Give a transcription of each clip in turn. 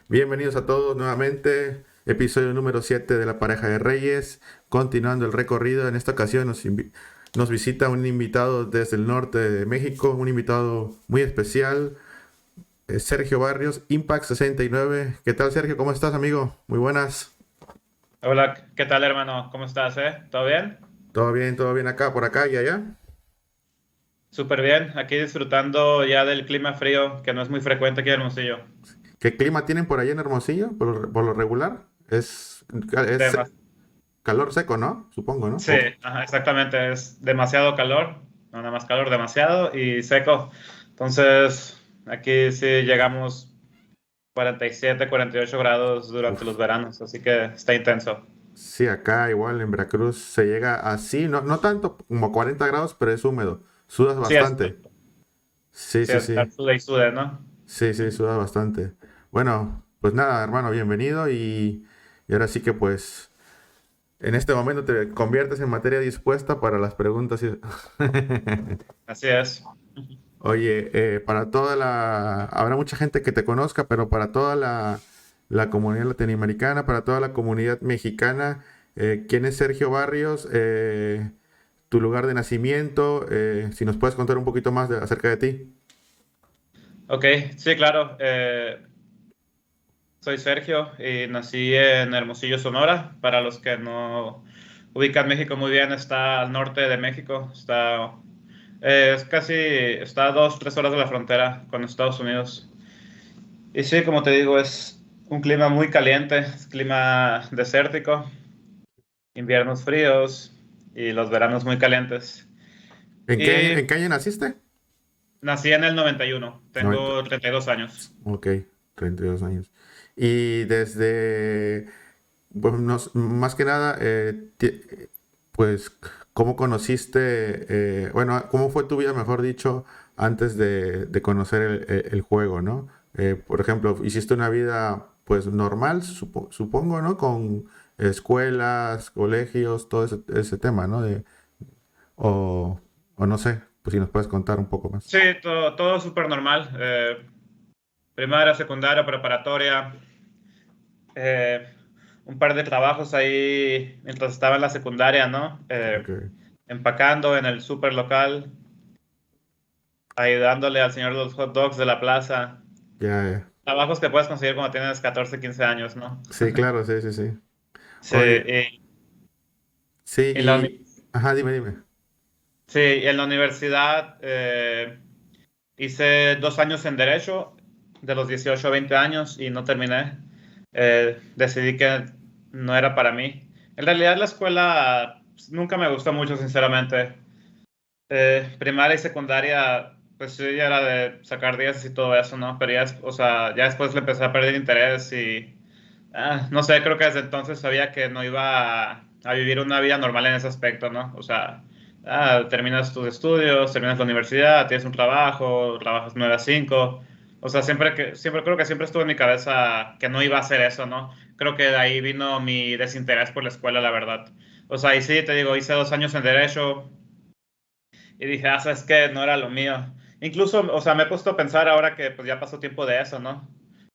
Bienvenidos a todos nuevamente, episodio número 7 de La Pareja de Reyes, continuando el recorrido. En esta ocasión nos visita un invitado desde el norte de México, un invitado muy especial, Sergio Barrios, Impact 69. ¿Qué tal, Sergio? ¿Cómo estás, amigo? Muy buenas. Hola, ¿qué tal, hermano? ¿Cómo estás, ¿Todo bien? Todo bien acá, por acá y allá? Súper bien. Aquí disfrutando ya del clima frío, que no es muy frecuente aquí en Hermosillo. ¿Qué clima tienen por allá en Hermosillo, por lo regular? Es Demas- calor seco, ¿no? Supongo, ¿no? sí, ajá, exactamente. Es demasiado calor, no nada más calor, demasiado y seco. Entonces, aquí sí llegamos 47, 48 grados durante los Uf. veranos, así que está intenso. Sí, acá igual en Veracruz se llega así, no tanto como 40 grados, pero es húmedo. Sudas Sí, es, bastante. Sí, sí, sí, es estar sí. sude y sude, ¿no? Sí, sí, sudas bastante. Bueno, pues nada, hermano, bienvenido y ahora sí que pues en este momento te conviertes en materia dispuesta para las preguntas. Así es. Oye, habrá mucha gente que te conozca, pero para toda la comunidad latinoamericana, para toda la comunidad mexicana, ¿quién es Sergio Barrios? Tu lugar de nacimiento, si nos puedes contar un poquito más acerca de ti. Ok, sí, claro. Soy Sergio y nací en Hermosillo, Sonora. Para los que no ubican México muy bien, está al norte de México. Está a 2, 3 horas de la frontera con Estados Unidos. Y sí, como te digo, es un clima muy caliente, es clima desértico, inviernos fríos y los veranos muy calientes. Y En qué año naciste? nací en el 91, 90. tengo 32 años. Ok, 32 años. Y desde, pues, más que nada, pues, ¿cómo conociste, bueno, cómo fue tu vida, mejor dicho, antes de conocer el juego, ¿no? Por ejemplo, hiciste una vida, pues, normal, supongo, ¿no? Con escuelas, colegios, todo ese tema, ¿no? O, o no sé, pues si nos puedes contar un poco más. Sí, todo súper normal. Primaria, secundaria, preparatoria. eh, un par de trabajos ahí mientras estaba en la secundaria, ¿no? Ok, Empacando en el súper local, ayudándole al señor de los hot dogs de la plaza. ya, ya. Trabajos que puedes conseguir cuando tienes 14, 15 años, ¿no? Sí, claro, sí, sí, sí. Sí, Oye, sí, y la uni- ajá, dime. sí, y en la universidad hice 2 años en Derecho, de los 18 a 20 años, y no terminé. Decidí que no era para mí. En realidad la escuela pues, nunca me gustó mucho, sinceramente. Primaria y secundaria, pues sí, ya era de sacar 10 y todo eso, ¿no? Pero ya, o sea, ya después le empecé a perder interés y, no sé, creo que desde entonces sabía que no iba a vivir una vida normal en ese aspecto, ¿no? O sea, terminas tus estudios, terminas la universidad, tienes un trabajo, trabajas 9 a 5. O sea, siempre creo que siempre estuvo en mi cabeza que no iba a hacer eso, ¿no? Creo que de ahí vino mi desinterés por la escuela, la verdad. O sea, y sí, te digo, hice 2 años en Derecho, y dije, sabes que no era lo mío. Incluso, o sea, me he puesto a pensar ahora que pues ya pasó tiempo de eso, ¿no?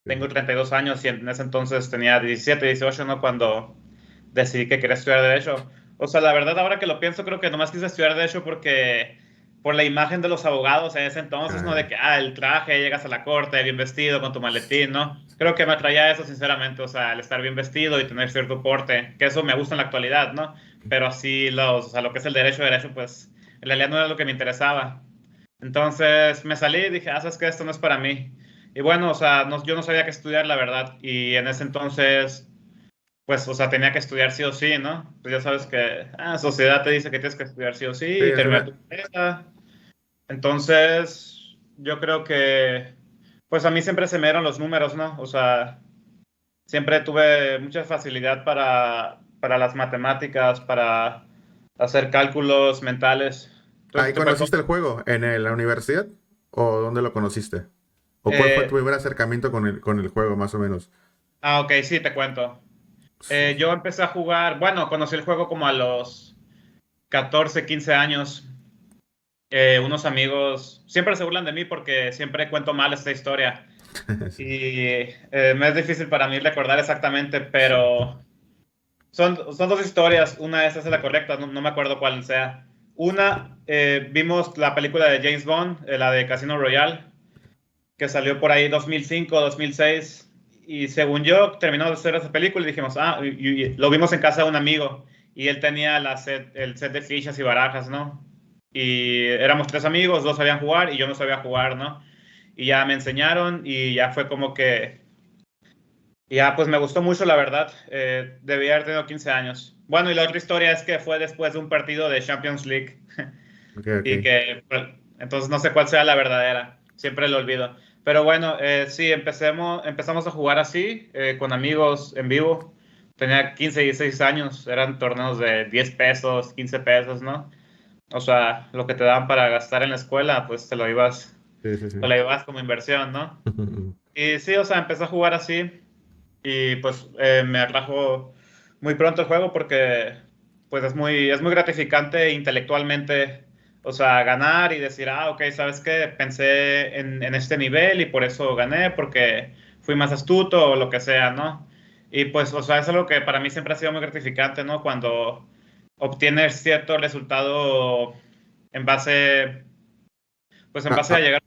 Sí. Tengo 32 años y en ese entonces tenía 17, 18, ¿no? Cuando decidí que quería estudiar Derecho. O sea, la verdad, ahora que lo pienso, creo que nomás quise estudiar Derecho porque por la imagen de los abogados en ese entonces, ¿no? De Ya, que, el traje, llegas a la corte bien vestido con tu maletín, ¿no? Creo que me atraía eso, sinceramente, o sea, el estar bien vestido y tener cierto porte, que eso me gusta en la actualidad, ¿no? Pero así o sea, lo que es el derecho, pues en realidad no era lo que me interesaba. Entonces me salí y dije, sabes que esto no es para mí. Y bueno, o sea, yo no sabía qué estudiar, la verdad. Y en ese entonces, pues, o sea, tenía que estudiar sí o sí, ¿no? Pues ya sabes que sociedad te dice que tienes que estudiar sí o sí sí, y terminar tu carrera. Entonces, yo creo que, pues a mí siempre se me dieron los números, ¿no? O sea, siempre tuve mucha facilidad para las matemáticas, para hacer cálculos mentales, todo ese ¿Ahí tipo de conociste cosas. el juego? ¿En la universidad? ¿O dónde lo conociste? ¿O cuál fue tu Eh, primer acercamiento con el juego, más o menos? ok, sí, te cuento. Sí, sí. Yo empecé a jugar, bueno, conocí el juego como a los 14, 15 años. Unos amigos siempre se burlan de mí porque siempre cuento mal esta historia. Sí, y me es difícil para mí recordar exactamente, sí. pero son dos historias. Una de esas es la correcta, no me acuerdo cuál sea. Una, vimos la película de James Bond, la de Casino Royale, que salió por ahí 2005, 2006. Y según yo, terminó de hacer esa película y dijimos, y lo vimos en casa de un amigo. Y él tenía el set de fichas y barajas, ¿no? Y éramos tres amigos, dos sabían jugar y yo no sabía jugar, ¿no? Y ya me enseñaron y ya fue como que, ya pues me gustó mucho, la verdad. Debía haber tenido 15 años. Bueno, y la otra historia es que fue después de un partido de Champions League. Ok, ok. Y que, pues, entonces no sé cuál sea la verdadera, siempre lo olvido. Pero bueno, sí, empezamos a jugar así, con amigos en vivo. Tenía 15 y 16 años, eran torneos de 10 pesos, 15 pesos, ¿no? O sea, lo que te daban para gastar en la escuela, pues Sí, sí, sí. te lo ibas como inversión, ¿no? Y sí, o sea, empecé a jugar así y pues me atrajo muy pronto el juego porque pues es muy gratificante intelectualmente, o sea, ganar y decir, ok, ¿sabes qué? Pensé en este nivel y por eso gané, porque fui más astuto o lo que sea, ¿no? Y pues, o sea, es algo que para mí siempre ha sido muy gratificante, ¿no? Cuando obtienes cierto resultado en base, pues en A, base a a- llegar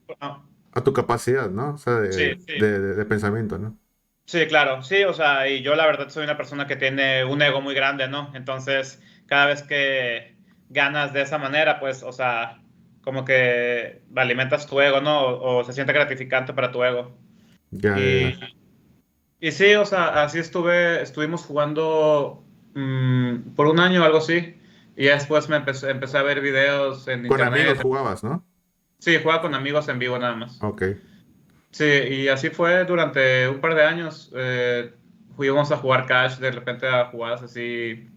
a tu capacidad, ¿no? O sea, sí, sí. de pensamiento, ¿no? Sí, claro, sí, o sea, y yo la verdad soy una persona que tiene un ego muy grande, ¿no? Entonces, cada vez que ganas de esa manera, pues, o sea, como que alimentas tu ego, ¿no? O se siente gratificante para tu ego. Ya, ya, Y, ya. y sí, o sea, así estuvimos jugando por un año o algo así, y ya después empecé a ver videos en Con amigos internet. jugabas, ¿no? Sí, jugaba con amigos en vivo nada más. Ok. Sí, y así fue durante un par de años. Fuimos a jugar Cash, de repente a jugadas así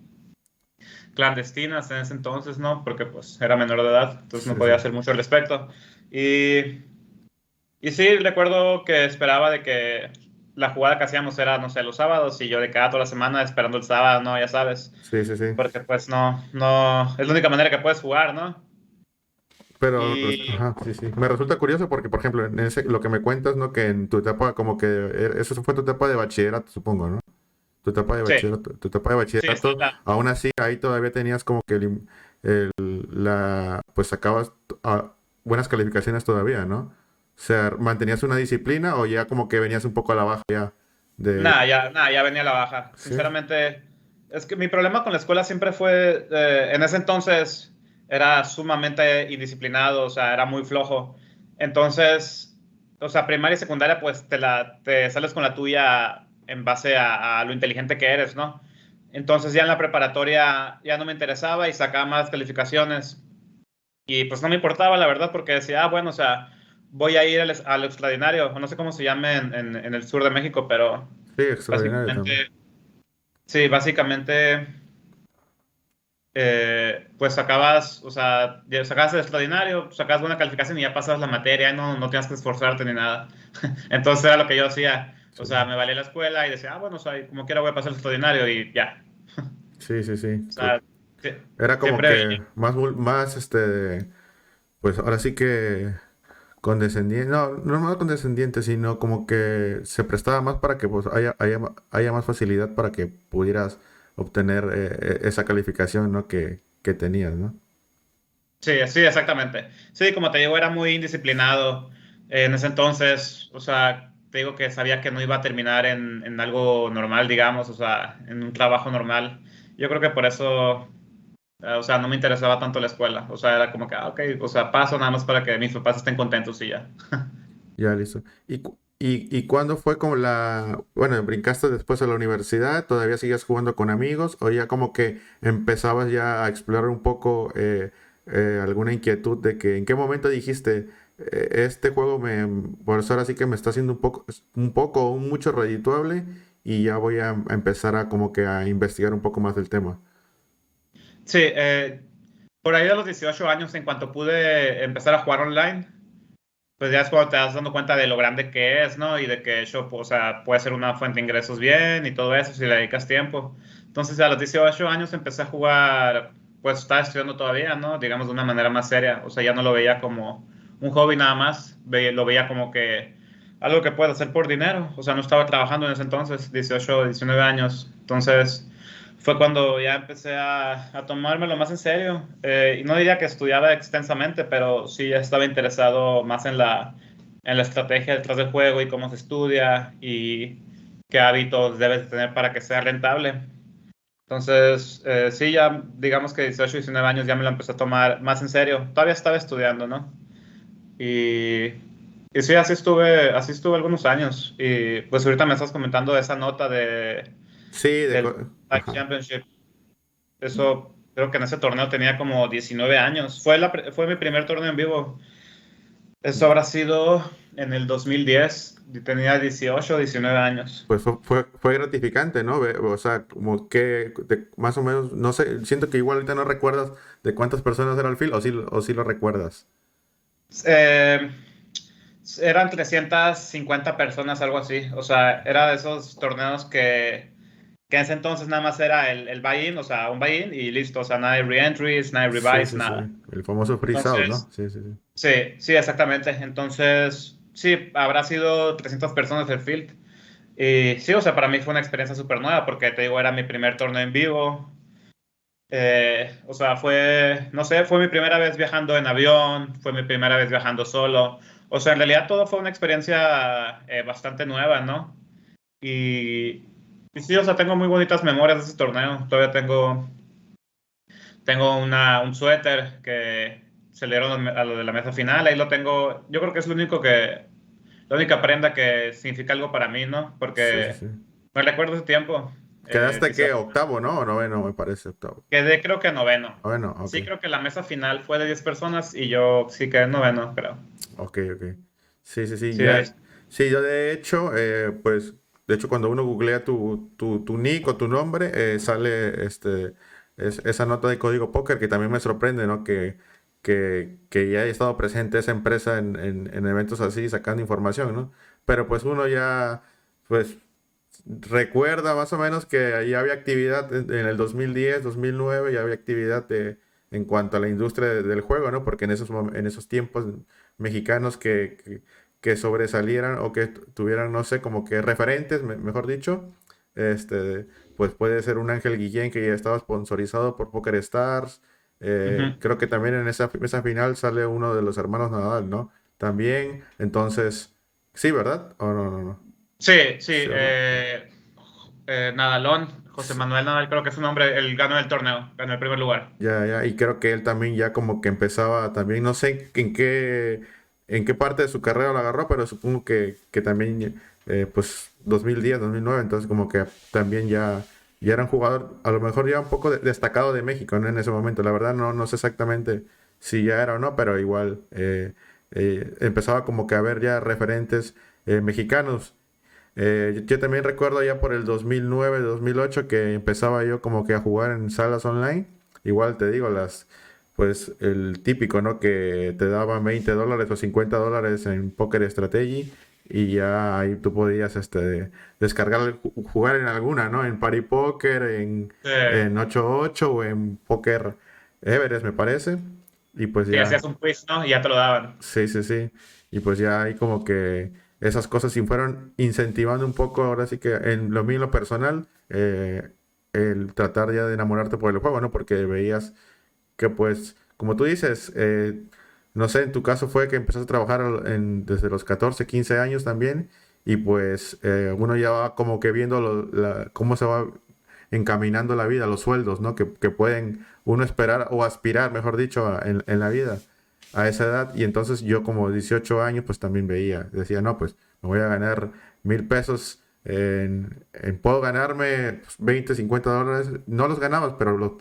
clandestinas en ese entonces, ¿no? Porque pues era menor de edad, entonces no Sí, podía sí. hacer mucho al respecto. Y, y sí, recuerdo que esperaba de que la jugada que hacíamos era, no sé, los sábados y yo de cada toda la semana esperando el sábado, ¿no? Ya sabes, Sí, sí, sí. porque pues no, es la única manera que puedes jugar, ¿no? Pero, Y ajá, sí, sí. Me resulta curioso porque, por ejemplo, en ese, lo que me cuentas, ¿no? Que en tu etapa, como que, eso fue tu etapa de bachillerato, supongo, ¿no? Tu etapa de sí, bachillerato, tu etapa de sí, sí, bachillerato, aún así, ahí todavía tenías como que pues sacabas buenas calificaciones todavía, ¿no? O sea, ¿mantenías una disciplina o ya como que venías un poco a la baja ya de... nada, ya venía a la baja. Sí, Sinceramente, es que mi problema con la escuela siempre fue, en ese entonces era sumamente indisciplinado, o sea, era muy flojo. Entonces, o sea, primaria y secundaria, pues te sales con la tuya en base a lo inteligente que eres, ¿no? Entonces ya en la preparatoria ya no me interesaba y sacaba más calificaciones. Y pues no me importaba, la verdad, porque decía, bueno, o sea, voy a ir al extraordinario, o no sé cómo se llame en el sur de México, pero sí, extraordinario también. básicamente, sí, básicamente, pues sacabas, o sea, ya sacabas el extraordinario, sacabas buena calificación y ya pasabas la materia, y no tienes que esforzarte ni nada. Entonces era lo que yo hacía, o Sí, sea, me valía la escuela y decía, bueno, o sea, como quiera voy a pasar el extraordinario y ya. sí, sí, sí. O sea, sí, Era como siempre, que más, más, pues ahora sí que condescendiente, no, no más condescendiente, sino como que se prestaba más para que pues haya más facilidad para que pudieras obtener esa calificación, ¿no? Que tenías, ¿no? sí, sí, exactamente. Sí, como te digo, era muy indisciplinado en ese entonces. O sea, te digo que sabía que no iba a terminar en algo normal, digamos, o sea, en un trabajo normal. Yo creo que por eso, o sea, no me interesaba tanto la escuela. O sea, era como que, ok, o sea, paso nada más para que mis papás estén contentos y ya. Ya listo. ¿Y cuándo fue como bueno, brincaste después a la universidad, todavía seguías jugando con amigos o ya como que empezabas ya a explorar un poco alguna inquietud de que en qué momento dijiste, este juego pues ahora sí que me está haciendo un mucho redituable y ya voy a empezar a como que a investigar un poco más del tema? Sí, por ahí a los 18 años, en cuanto pude empezar a jugar online, pues ya es cuando te das dando cuenta de lo grande que es, ¿no? Y de que eso, o sea, puede ser una fuente de ingresos bien y todo eso si le dedicas tiempo. Entonces, a los 18 años empecé a jugar, pues estaba estudiando todavía, ¿no? Digamos de una manera más seria. O sea, ya no lo veía como un hobby nada más, lo veía como que algo que pueda hacer por dinero. O sea, no estaba trabajando en ese entonces, 18, 19 años. Entonces, fue cuando ya empecé a tomármelo más en serio. Y no diría que estudiaba extensamente, pero sí ya estaba interesado más en la estrategia detrás del juego y cómo se estudia y qué hábitos debes de tener para que sea rentable. Entonces, sí, ya digamos que 18, 19 años ya me lo empecé a tomar más en serio. Todavía estaba estudiando, ¿no? Y, y sí, así estuve algunos años. Y pues ahorita me estás comentando de esa nota Sí, del Tag ajá. Championship. Eso, creo que en ese torneo tenía como 19 años. Fue mi primer torneo en vivo. Eso habrá sido en el 2010. Y tenía 18, 19 años. Pues fue gratificante, ¿no? O sea, como que más o menos, no sé, siento que igual ahorita no recuerdas de cuántas personas era el field, o sí lo recuerdas. Eh, Eran 350 personas, algo así. O sea, era de esos torneos que en ese entonces nada más era el buy-in, o sea, un buy-in y listo. O sea, nada de re-entries, nada de Sí, revise, sí, sí. nada. El famoso freeze out, ¿no? Entonces, Sí, sí, sí. sí, sí, exactamente. Entonces, sí, habrá sido 300 personas el field. Y sí, o sea, para mí fue una experiencia súper nueva porque te digo, era mi primer torneo en vivo. O sea, no sé, fue mi primera vez viajando en avión, fue mi primera vez viajando solo. O sea, en realidad todo fue una experiencia bastante nueva, ¿no? Y, y sí, o sea, tengo muy bonitas memorias de ese torneo. Todavía tengo un suéter que se le dieron a lo de la mesa final. Ahí lo tengo. Yo creo que es la única prenda que significa algo para mí, ¿no? Sí, sí, Porque sí. me recuerdo ese tiempo. ¿Quedaste Sí, qué? ¿Octavo, no? O noveno, me parece, octavo. quedé creo que noveno. Noveno, ok. Sí, creo que la mesa final fue de 10 personas y yo sí quedé noveno, creo. Ok, ok. Sí, sí, sí, Sí, ahí ya. Sí, yo de hecho, pues, de hecho, cuando uno googlea tu nick o tu nombre, sale esa nota de código póker que también me sorprende, ¿no? Que ya haya estado presente esa empresa en eventos así, sacando información, ¿no? Pero pues uno ya, pues, recuerda más o menos que ahí había actividad en el 2010, 2009, ya había actividad en cuanto a la industria del juego, ¿no? Porque en esos tiempos mexicanos que sobresalieran o que tuvieran, no sé, como que referentes, mejor dicho, pues puede ser un Ángel Guillén que ya estaba sponsorizado por Poker Stars. Ujú. Creo que también en esa final sale uno de los hermanos Nadal, ¿no? También, entonces, sí, ¿verdad? ¿O no, no, no? Sí, sí. Sí, ¿verdad? Nadalón, José Manuel Nadal, creo que es su nombre, él ganó el torneo, ganó el primer lugar. Ya, ya, y creo que él también ya como que empezaba también, no sé en qué parte de su carrera lo agarró, pero supongo que también, pues 2010, 2009, entonces como que también ya era un jugador, a lo mejor ya un poco destacado de México, ¿no? En ese momento, la verdad no sé exactamente si ya era o no, pero igual empezaba como que a haber ya referentes mexicanos. Yo también recuerdo ya por el 2009, 2008 que empezaba yo como que a jugar en salas online. Igual te digo, pues el típico, ¿no? Que te daban $20 o $50 en Poker Strategy y ya ahí tú podías descargar, jugar en alguna, ¿no? En Party Poker, en 8-8 o en Poker Everest, me parece. Y pues Sí, ya. hacías un quiz, ¿no? Y ya te lo daban. Sí, sí, sí. Y pues ya hay como que esas cosas sí fueron incentivando un poco, ahora sí que en lo mío, en lo personal, el tratar ya de enamorarte por el juego, ¿no? Porque veías que pues, como tú dices, no sé, en tu caso fue que empezaste a trabajar desde los 14 15 años también, y pues uno ya va como que viendo cómo se va encaminando la vida, los sueldos, ¿no? Que pueden uno esperar o aspirar, mejor dicho, en la vida a esa edad. Y entonces yo como 18 años, pues también decía, no, pues me voy a ganar $1,000. Puedo ganarme pues, 20, $50. No los ganabas, pero los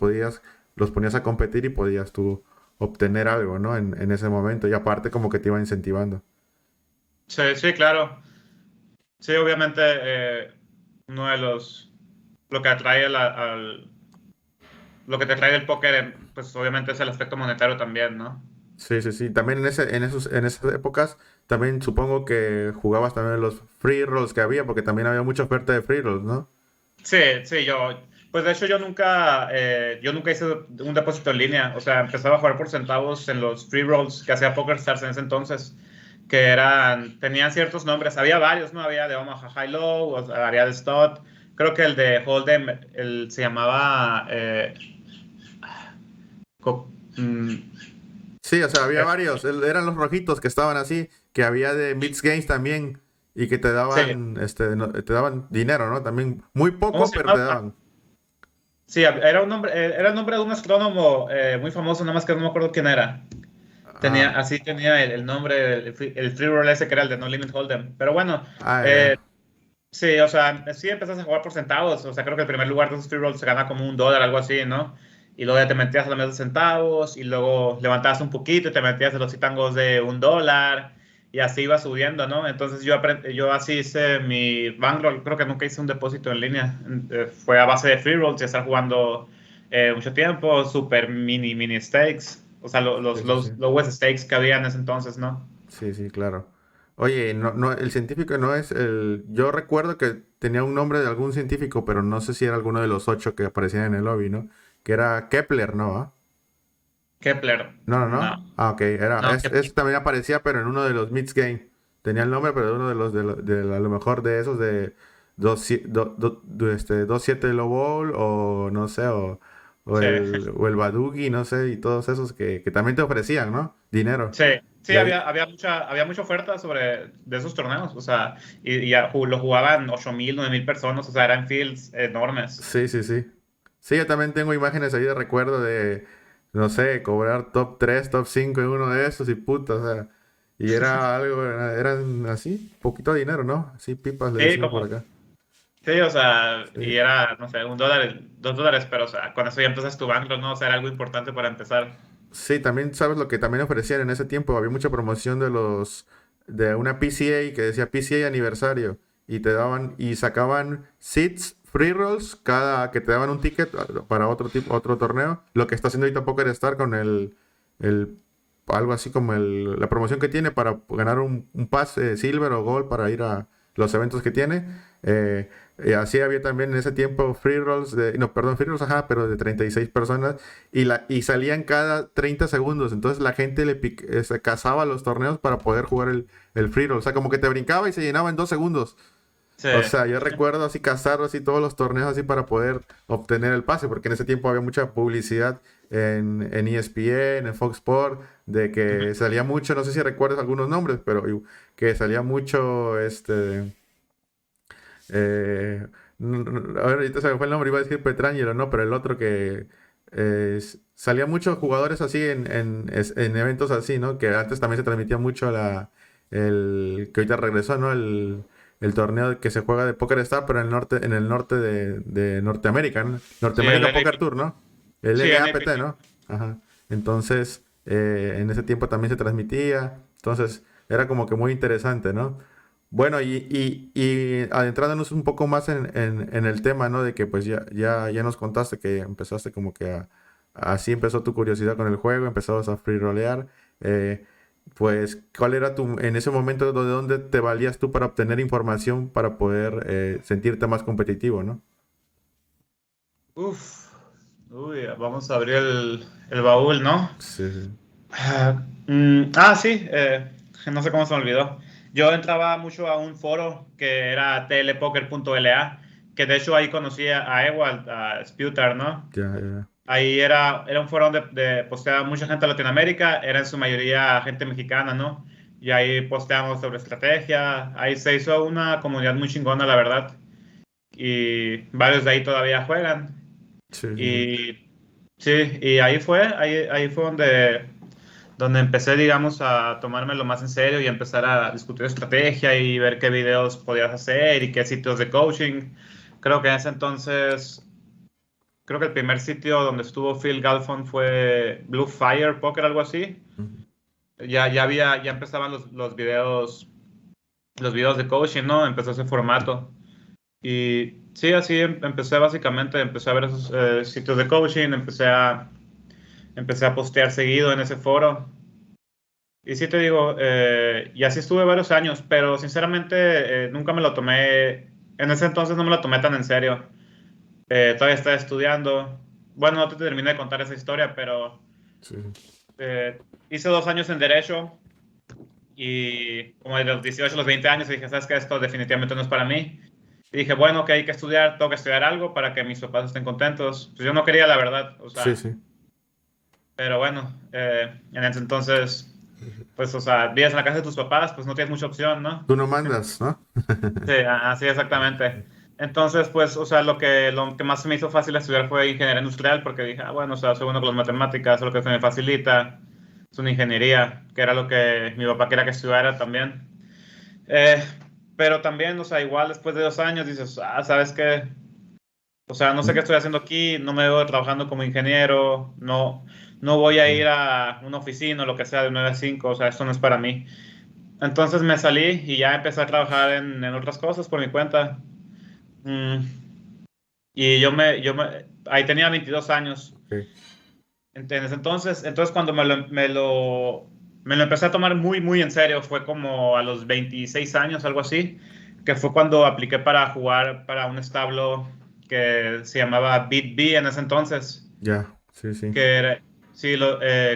ponías a competir y podías tú obtener algo, ¿no? En ese momento. Y aparte como que te iba incentivando. Sí, sí, claro. Sí, obviamente, uno de lo que atrae lo que te trae del póker, pues obviamente es el aspecto monetario también, ¿no? Sí, sí, sí. También en esas épocas, también supongo que jugabas también los free rolls que había, porque también había mucha oferta de free rolls, ¿no? Sí, sí, pues de hecho yo nunca hice un depósito en línea, o sea, empezaba a jugar por centavos en los free rolls que hacía PokerStars en ese entonces, que tenían ciertos nombres. Había varios, ¿no? Había de Omaha High Low, o sea, había de Stott. Creo que el de Hold'em, se llamaba co- mm, Sí, o sea, había eh, varios. Eran los rojitos que estaban así, que había de Mix Games también y que te sí, daban, te daban dinero, ¿no? También muy ¿cómo poco, se pero te llamaba? daban. Sí, era un nombre, era el nombre de un astrónomo muy famoso, nada más que no me acuerdo quién era. Ah, Así tenía el nombre, el free roll ese que era el de No Limit Hold'em. Pero bueno, ya. sí, o sea, sí empezaste a jugar por centavos. O sea, creo que el primer lugar de esos free rolls se gana como $1, algo así, ¿no? Y luego ya te metías a la mesa de centavos y luego levantabas un poquito y te metías a los citangos de $1 y así iba subiendo, ¿no? Entonces yo así hice mi bankroll. Creo que nunca hice un depósito en línea. Fue a base de free rolls y estar jugando mucho tiempo, super mini stakes. O sea, Sí, sí, sí. los lowest stakes que había en ese entonces, ¿no? Sí, sí, claro. Oye, el científico no es el... Yo recuerdo que tenía un nombre de algún científico, pero no sé si era alguno de los 8 que aparecían en el lobby, ¿no? Que era Kepler, ¿no? ¿Ah? Kepler, No, no, no, no. Ah, ok. Era, no, ese también aparecía, pero en uno de los Myths Game. Tenía el nombre, pero de uno de los, a lo mejor de esos de 2-7 Lobol, o no sé, sí. o el Badugi, no sé, y todos esos que también te ofrecían, ¿no? Dinero. Sí, sí, Y ahí, había mucha oferta de esos torneos, o sea, y lo jugaban 8,000, 9,000 personas, o sea, eran fields enormes. sí, sí, sí. Sí, yo también tengo imágenes ahí de recuerdo de, no sé, cobrar top 3 top 5 en uno de esos y puta, o sea, y era algo, eran así, poquito dinero, ¿no? Así pipas le Sí, decimos por acá. sí, o sea, y Sí. era, no sé, $1, $2, pero, o sea, con eso ya empiezas tu bankroll, ¿no? O sea, era algo importante para empezar. Sí, también sabes lo que también ofrecían en ese tiempo, había mucha promoción de una PCA que decía PCA aniversario y te daban y sacaban seats free rolls cada que te daban un ticket para otro torneo, lo que está haciendo ahorita Poker Star con el algo así como la promoción que tiene para ganar un pase silver o gold para ir a los eventos que tiene. Eh, y así había también en ese tiempo free rolls no, perdón, free rolls, ajá, pero de 36 personas y salían cada 30 segundos. Entonces la gente se cazaba los torneos para poder jugar el free roll. O sea, como que te brincaba y se llenaba en 2 segundos. Sí, O sea, yo recuerdo así cazar así todos los torneos así para poder obtener el pase, porque en ese tiempo había mucha publicidad en ESPN, en Fox Sports, de ujú, que salía mucho, no sé si recuerdas algunos nombres, pero que salía mucho eh, ahorita se me fue el nombre, iba a decir Petrangelo, no, pero el otro que salía muchos jugadores así en eventos así, ¿no? Que antes también se transmitía mucho que ahorita regresó, ¿no? El torneo que se juega de Poker Star, pero en el norte de Norteamérica, ¿no? sí, el Norteamérica Poker NAP. Tour, ¿no? El Sí, NAPT, NAPT. ¿no? Ajá. Entonces, en ese tiempo también se transmitía. Entonces, era como que muy interesante, ¿no? Bueno, y adentrándonos un poco más en el tema, ¿no? De que pues ya nos contaste que empezaste como que así empezó tu curiosidad con el juego, empezabas a free rolear. Pues, ¿cuál era en ese momento de dónde te valías tú para obtener información para poder sentirte más competitivo, ¿no? Uf, uy, vamos a abrir el baúl, ¿no? Sí, sí. Sí, no sé cómo se me olvidó. Yo entraba mucho a un foro que era tlepoker.la, que de hecho ahí conocí a Ewald, a Sputar, ¿no? Ya, ya. Ahí era un foro donde posteaba mucha gente de Latinoamérica, era en su mayoría gente mexicana, ¿no? Y ahí posteamos sobre estrategia, ahí se hizo una comunidad muy chingona, la verdad, y varios de ahí todavía juegan. Sí, sí, sí. Y sí, y ahí fue donde empecé, digamos, a tomármelo más en serio y empezar a discutir estrategia y ver qué videos podías hacer y qué sitios de coaching. Creo que en ese entonces, creo que el primer sitio donde estuvo Phil Galfond fue Blue Fire Poker, algo así. Ujú. Ya empezaban los videos de coaching, ¿no? Empezó ese formato. Y sí, así empecé básicamente, empecé a ver esos sitios de coaching, empecé a postear seguido en ese foro. Y sí te digo, y así estuve varios años, pero sinceramente nunca me lo tomé, en ese entonces no me lo tomé tan en serio. Todavía estaba estudiando. Bueno, no te terminé de contar esa historia, pero Sí, sí. hice 2 años en Derecho y como de los 18 a los 20 años dije, ¿sabes qué? Esto definitivamente no es para mí. Y dije, bueno, que hay que estudiar, tengo que estudiar algo para que mis papás estén contentos. Pues yo no quería, la verdad, o Sí, sea, sí. pero bueno, en ese entonces, pues, o sea, vives en la casa de tus papás, pues no tienes mucha opción, ¿no? Tú no mandas, ¿no? Sí, así exactamente. Entonces, pues, o sea, lo que más se me hizo fácil estudiar fue ingeniería industrial, porque dije, ah, bueno, o sea, soy bueno con las matemáticas, es lo que se me facilita, es una ingeniería, que era lo que mi papá quería que estudiara también. Eh, pero también, o sea, igual después de 2 años dices, ah, ¿sabes qué? O sea, no sé qué estoy haciendo aquí, no me veo trabajando como ingeniero, no voy a ir a una oficina o lo que sea de 9 a 5, o sea, esto no es para mí. Entonces me salí y ya empecé a trabajar en otras cosas por mi cuenta. Mm, y ahí tenía 22 años. Ok. En ese entonces cuando me lo empecé a tomar muy, muy en serio, fue como a los 26 años, algo así, que fue cuando apliqué para jugar para un establo que se llamaba BitB en ese entonces, Ya, sí, sí. que sí,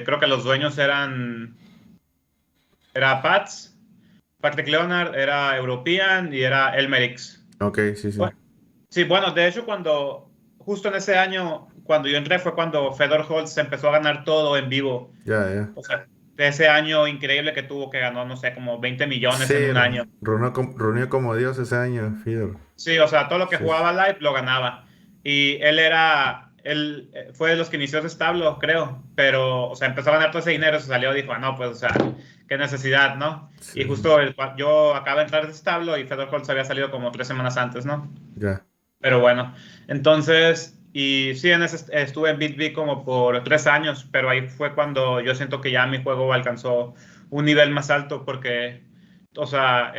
creo que los dueños era Patrick Leonard, era European y era Elmerix. Ok, sí, sí. Bueno, sí, bueno, de hecho, justo en ese año, cuando yo entré, fue cuando Fedor Holz empezó a ganar todo en vivo. Ya, ya. O sea, de ese año increíble que tuvo, que ganó, no sé, como 20 millones Sí, en un año. reunió como Dios ese año, Fidel. Sí, o sea, todo lo que Sí, jugaba live lo ganaba. Y él fue de los que inició ese establo, creo. Pero, o sea, empezó a ganar todo ese dinero, se salió y dijo, ah, no, pues, o sea, qué necesidad, ¿no? sí, Y justo yo acabo de entrar a ese establo y Fedor Holz había salido como 3 semanas antes, ¿no? ya. Pero bueno, entonces, y sí, estuve en BitB como por 3 años, pero ahí fue cuando yo siento que ya mi juego alcanzó un nivel más alto porque, o sea,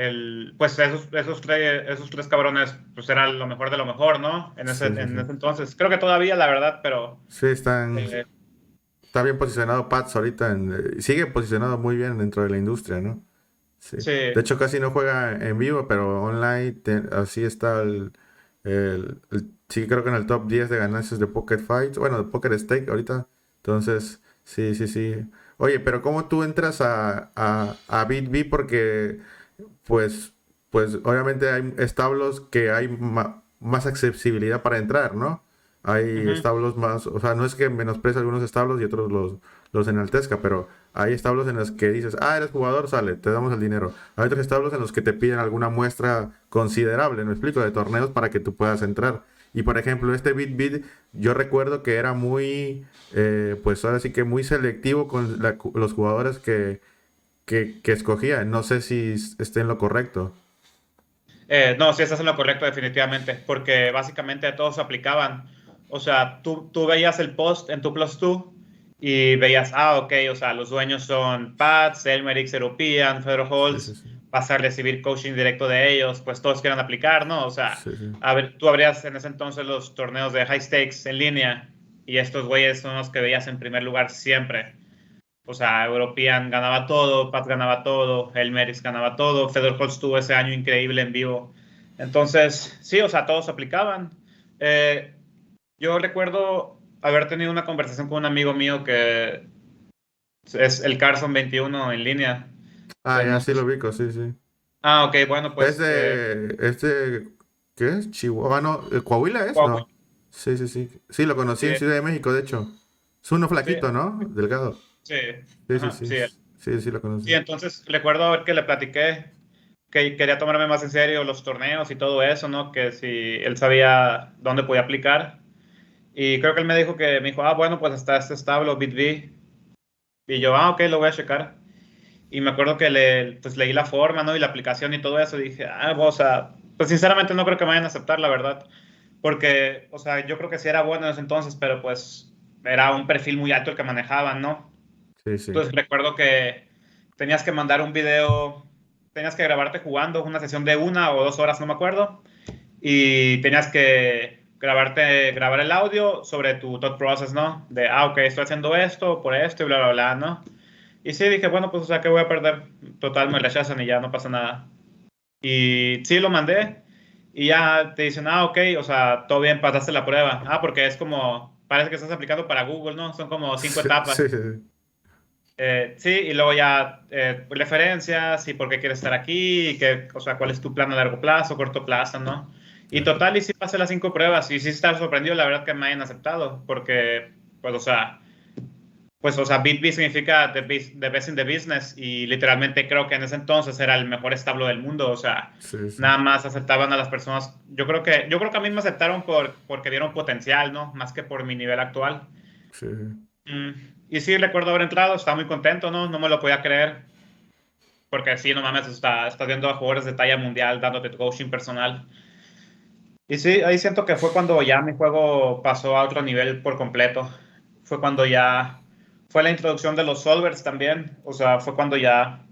pues esos tres cabrones, pues era lo mejor de lo mejor, ¿no? En ese, Sí, sí, en sí. ese entonces. Creo que todavía, la verdad, pero Sí, eh, está bien posicionado Pats ahorita. Sigue posicionado muy bien dentro de la industria, ¿no? Sí. sí, De hecho, casi no juega en vivo, pero online así está sí, creo que en el top 10 de ganancias de Poker Fights. Bueno, de Poker Stake ahorita. Entonces, sí, sí, sí. Oye, pero ¿cómo tú entras a BitB? Porque, pues, pues obviamente hay establos que hay más accesibilidad para entrar, ¿no? Hay ujú. establos más, o sea, no es que menosprecie algunos establos y otros los enaltezca, pero hay establos en los que dices, ah, eres jugador, sale, te damos el dinero. Hay otros establos en los que te piden alguna muestra considerable, me explico, de torneos para que tú puedas entrar. Y por ejemplo, este BitBit, yo recuerdo que era muy, pues ahora sí que muy selectivo con los jugadores que escogía. No sé si esté en lo correcto. No, sí, estás en lo correcto, definitivamente, porque básicamente todos aplicaban. O sea, tú veías el post en tu Plus 2 y veías, ah, ok, o sea, los dueños son Pats, Elmerix, European, Fedor Sí, sí, Holz, sí. vas a recibir coaching directo de ellos, pues todos quieren aplicar, ¿no? O sea, Sí, sí. a ver, tú abrías en ese entonces los torneos de high stakes en línea y estos güeyes son los que veías en primer lugar siempre. O sea, European ganaba todo, Pat ganaba todo, Elmerix ganaba todo, Fedor Holz tuvo ese año increíble en vivo. Entonces, sí, o sea, todos aplicaban. Eh, yo recuerdo haber tenido una conversación con un amigo mío que es el Carson 21 en línea. Ah, ya No sí sé lo ubico, sí, sí. Ah, ok, bueno, Es pues de, ¿qué es? Chihuahua, no, ¿Coahuila es? Coahuila, No. Sí, sí, sí. Sí, lo conocí en sí, Ciudad de México, de hecho. Es uno sí, flaquito, ¿no? Delgado. sí, Sí, sí, ajá, sí. sí. Sí, sí, lo conocí. Sí, entonces recuerdo ver que le platiqué que quería tomarme más en serio los torneos y todo eso, ¿no? Que si él sabía dónde podía aplicar. Y creo que él me dijo, ah, bueno, pues está este establo, BitV. Y yo, ah, ok, lo voy a checar. Y me acuerdo que pues leí la forma, ¿no? Y la aplicación y todo eso. Y dije, ah, o sea, pues sinceramente no creo que me vayan a aceptar, la verdad. Porque, o sea, yo creo que sí era bueno en ese entonces, pero pues era un perfil muy alto el que manejaban, ¿no? Sí, sí. Entonces recuerdo que tenías que mandar un video, tenías que grabarte jugando una sesión de 1 o 2 horas, no me acuerdo, y tenías que grabar el audio sobre tu thought process, ¿no? De, ah, ok, estoy haciendo esto, por esto y bla, bla, bla, ¿no? Y sí, dije, bueno, pues, o sea, ¿qué voy a perder? Total, me rechazan y ya no pasa nada. Y sí, lo mandé y ya te dicen, ah, ok, o sea, todo bien, pasaste la prueba. Ah, porque es como, parece que estás aplicando para Google, ¿no? Son como cinco Sí, sí, etapas. sí. Sí, y luego ya referencias y por qué quieres estar aquí, y qué, o sea, cuál es tu plan a largo plazo, corto plazo, ¿no? Y Ya. total, y sí pasé las 5 pruebas y sí estaba sorprendido, la verdad, que me hayan aceptado, porque, pues, o sea, BitB significa the best in the business y literalmente creo que en ese entonces era el mejor establo del mundo, o sea, Sí, sí, nada más aceptaban a las personas. Yo creo que a mí me aceptaron porque vieron potencial, ¿no? Más que por mi nivel actual. sí, sí. Mm, y sí, recuerdo haber entrado, estaba muy contento, ¿no? No me lo podía creer, porque sí, no mames, está viendo a jugadores de talla mundial dándote coaching personal. Y sí, ahí siento que fue cuando ya mi juego pasó a otro nivel por completo. Fue cuando ya fue la introducción de los solvers también. O sea, fue cuando ya,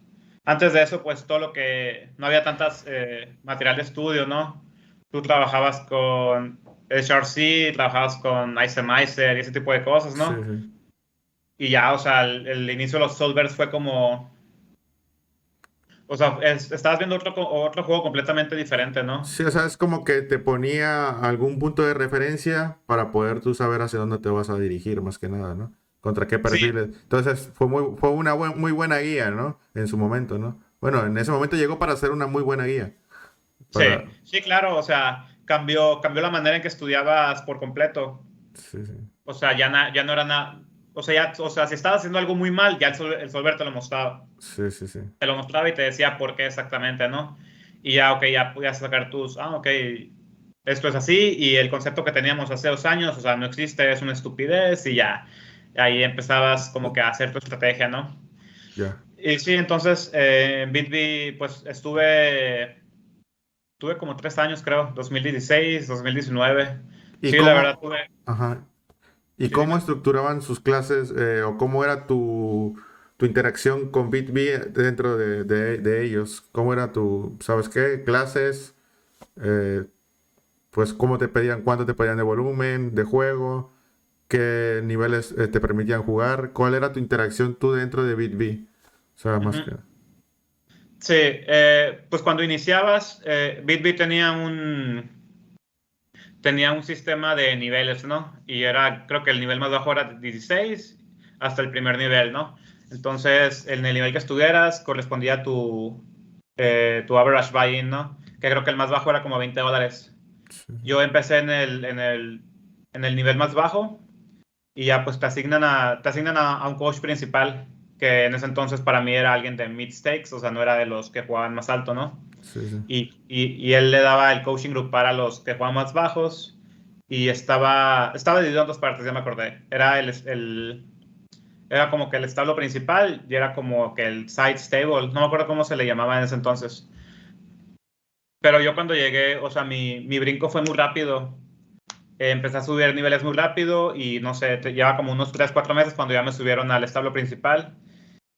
antes de eso, pues todo lo que, no había tantas material de estudio, ¿no? Tú trabajabas con HRC, trabajabas con Ice y ese tipo de cosas, Sí, ¿no? sí. Y ya, o sea, el inicio de los solvers fue como, o sea, estabas viendo otro juego completamente diferente, ¿no? Sí, o sea, es como que te ponía algún punto de referencia para poder tú saber hacia dónde te vas a dirigir, más que nada, ¿no? Contra qué Sí, perfiles. Entonces, fue una muy buena guía, ¿no? En su momento, ¿no? Bueno, en ese momento llegó para ser una muy buena guía. sí, Para... sí, claro, o sea, cambió la manera en que estudiabas por completo. Sí, sí. O sea, ya no era nada, o sea, si estabas haciendo algo muy mal, ya el solver Sí, sí, sí. te lo mostraba y te decía por qué exactamente, ¿no? Y ya, ok, ya podías sacar ok, esto es así y el concepto que teníamos hace 2 años, o sea, no existe, es una estupidez y ya, ahí empezabas como que a hacer tu estrategia, ¿no? Ya. Y sí, entonces en BitB pues tuve como 3 años, creo, 2016, 2019. ¿Y Sí, la verdad cómo, tuve. ajá, y Sí, cómo dime. estructuraban sus clases o cómo era tu interacción con BitB dentro de ellos? ¿Cómo era sabes qué, clases? Eh, pues cómo te pedían, cuánto te pedían de volumen, de juego, qué niveles te permitían jugar, cuál era tu interacción tú dentro de BitB. O sea, más que... Ujú. Sí, pues cuando iniciabas, BitB tenía un sistema de niveles, ¿no? Y creo que el nivel más bajo era 16 hasta el primer nivel, ¿no? Entonces, en el nivel que estuvieras correspondía a tu average buy-in, ¿no? Que creo que el más bajo era como $20. Sí, Yo empecé en el nivel más bajo y ya pues te asignan a un coach principal, que en ese entonces para mí era alguien de mid stakes, o sea, no era de los que jugaban más alto, ¿no? sí, sí. Y él le daba el coaching group para los que jugaban más bajos y estaba dividido en dos partes, ya me acordé. Era como que el establo principal y era como que el side stable, no me acuerdo cómo se le llamaba en ese entonces. Pero yo cuando llegué, o sea, mi brinco fue muy rápido. Empecé a subir niveles muy rápido y no sé, lleva como unos 3 4 meses cuando ya me subieron al establo principal.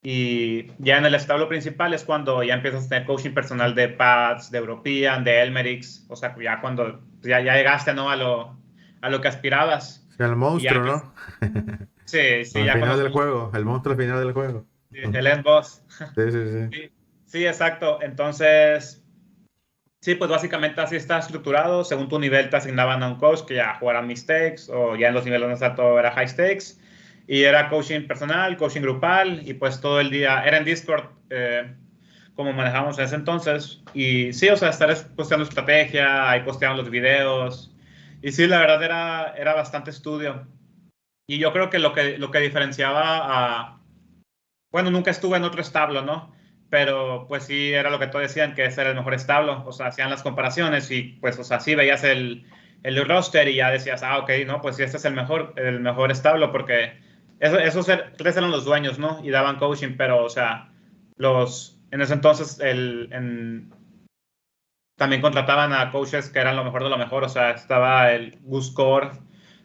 Y ya en el establo principal es cuando ya empiezas a tener coaching personal de Pats, de European, de Elmerix. O sea, ya cuando ya llegaste, ¿no? A lo que aspirabas. Sí, el Y ya, monstruo, ¿no? sí, sí, Al ya final cuando del somos juego, el monstruo al final del juego. el end boss. Sí, sí, sí. Sí, sí, exacto. Entonces, sí, pues básicamente así está estructurado. Según tu nivel te asignaban a un coach que ya jugara mistakes o ya en los niveles más altos era high stakes. Y era coaching personal, coaching grupal y pues todo el día era en Discord como manejamos en ese entonces. Y sí, o sea, estar posteando estrategia, ahí posteaban los videos. Y sí, la verdad era bastante estudio. Y yo creo que lo que diferenciaba bueno, nunca estuve en otro establo, ¿no? Pero pues sí, era lo que todos decían, que ese era el mejor establo. O sea, hacían las comparaciones y pues, o sea, sí veías el roster y ya decías, ok, no, pues sí, este es el mejor establo porque esos tres eran los dueños, ¿no? Y daban coaching, pero, o sea, en ese entonces también contrataban a coaches que eran lo mejor de lo mejor. O sea, estaba el Gus Core,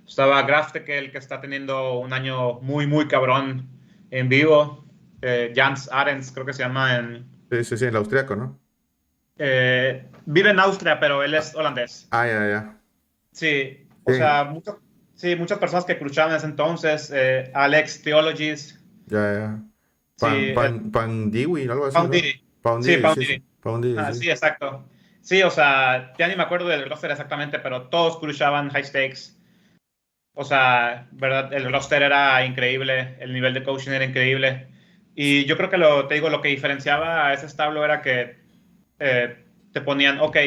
estaba Graftekel, que está teniendo un año muy, muy cabrón en vivo. Jans Arens, creo que se llama Sí, sí, sí, el austriaco, ¿no? vive en Austria, pero él es holandés. Ah, ya, ya. Sí, o Sí, sea, sí, muchas personas que escuchaban en ese entonces, Alex Theologies, ya, ya. sí, Pandiwi, algo así, Pound ¿no? Diddy, sí, Poundidi, Pound sí, sí. Diddy. Poundidi, Ah, sí. sí, exacto. Sí, o sea, ya ni me acuerdo del roster exactamente, pero todos cruzaban high stakes. O sea, verdad, el roster era increíble, el nivel de coaching era increíble. Y yo creo que te digo, lo que diferenciaba a ese establo era que te ponían, ok,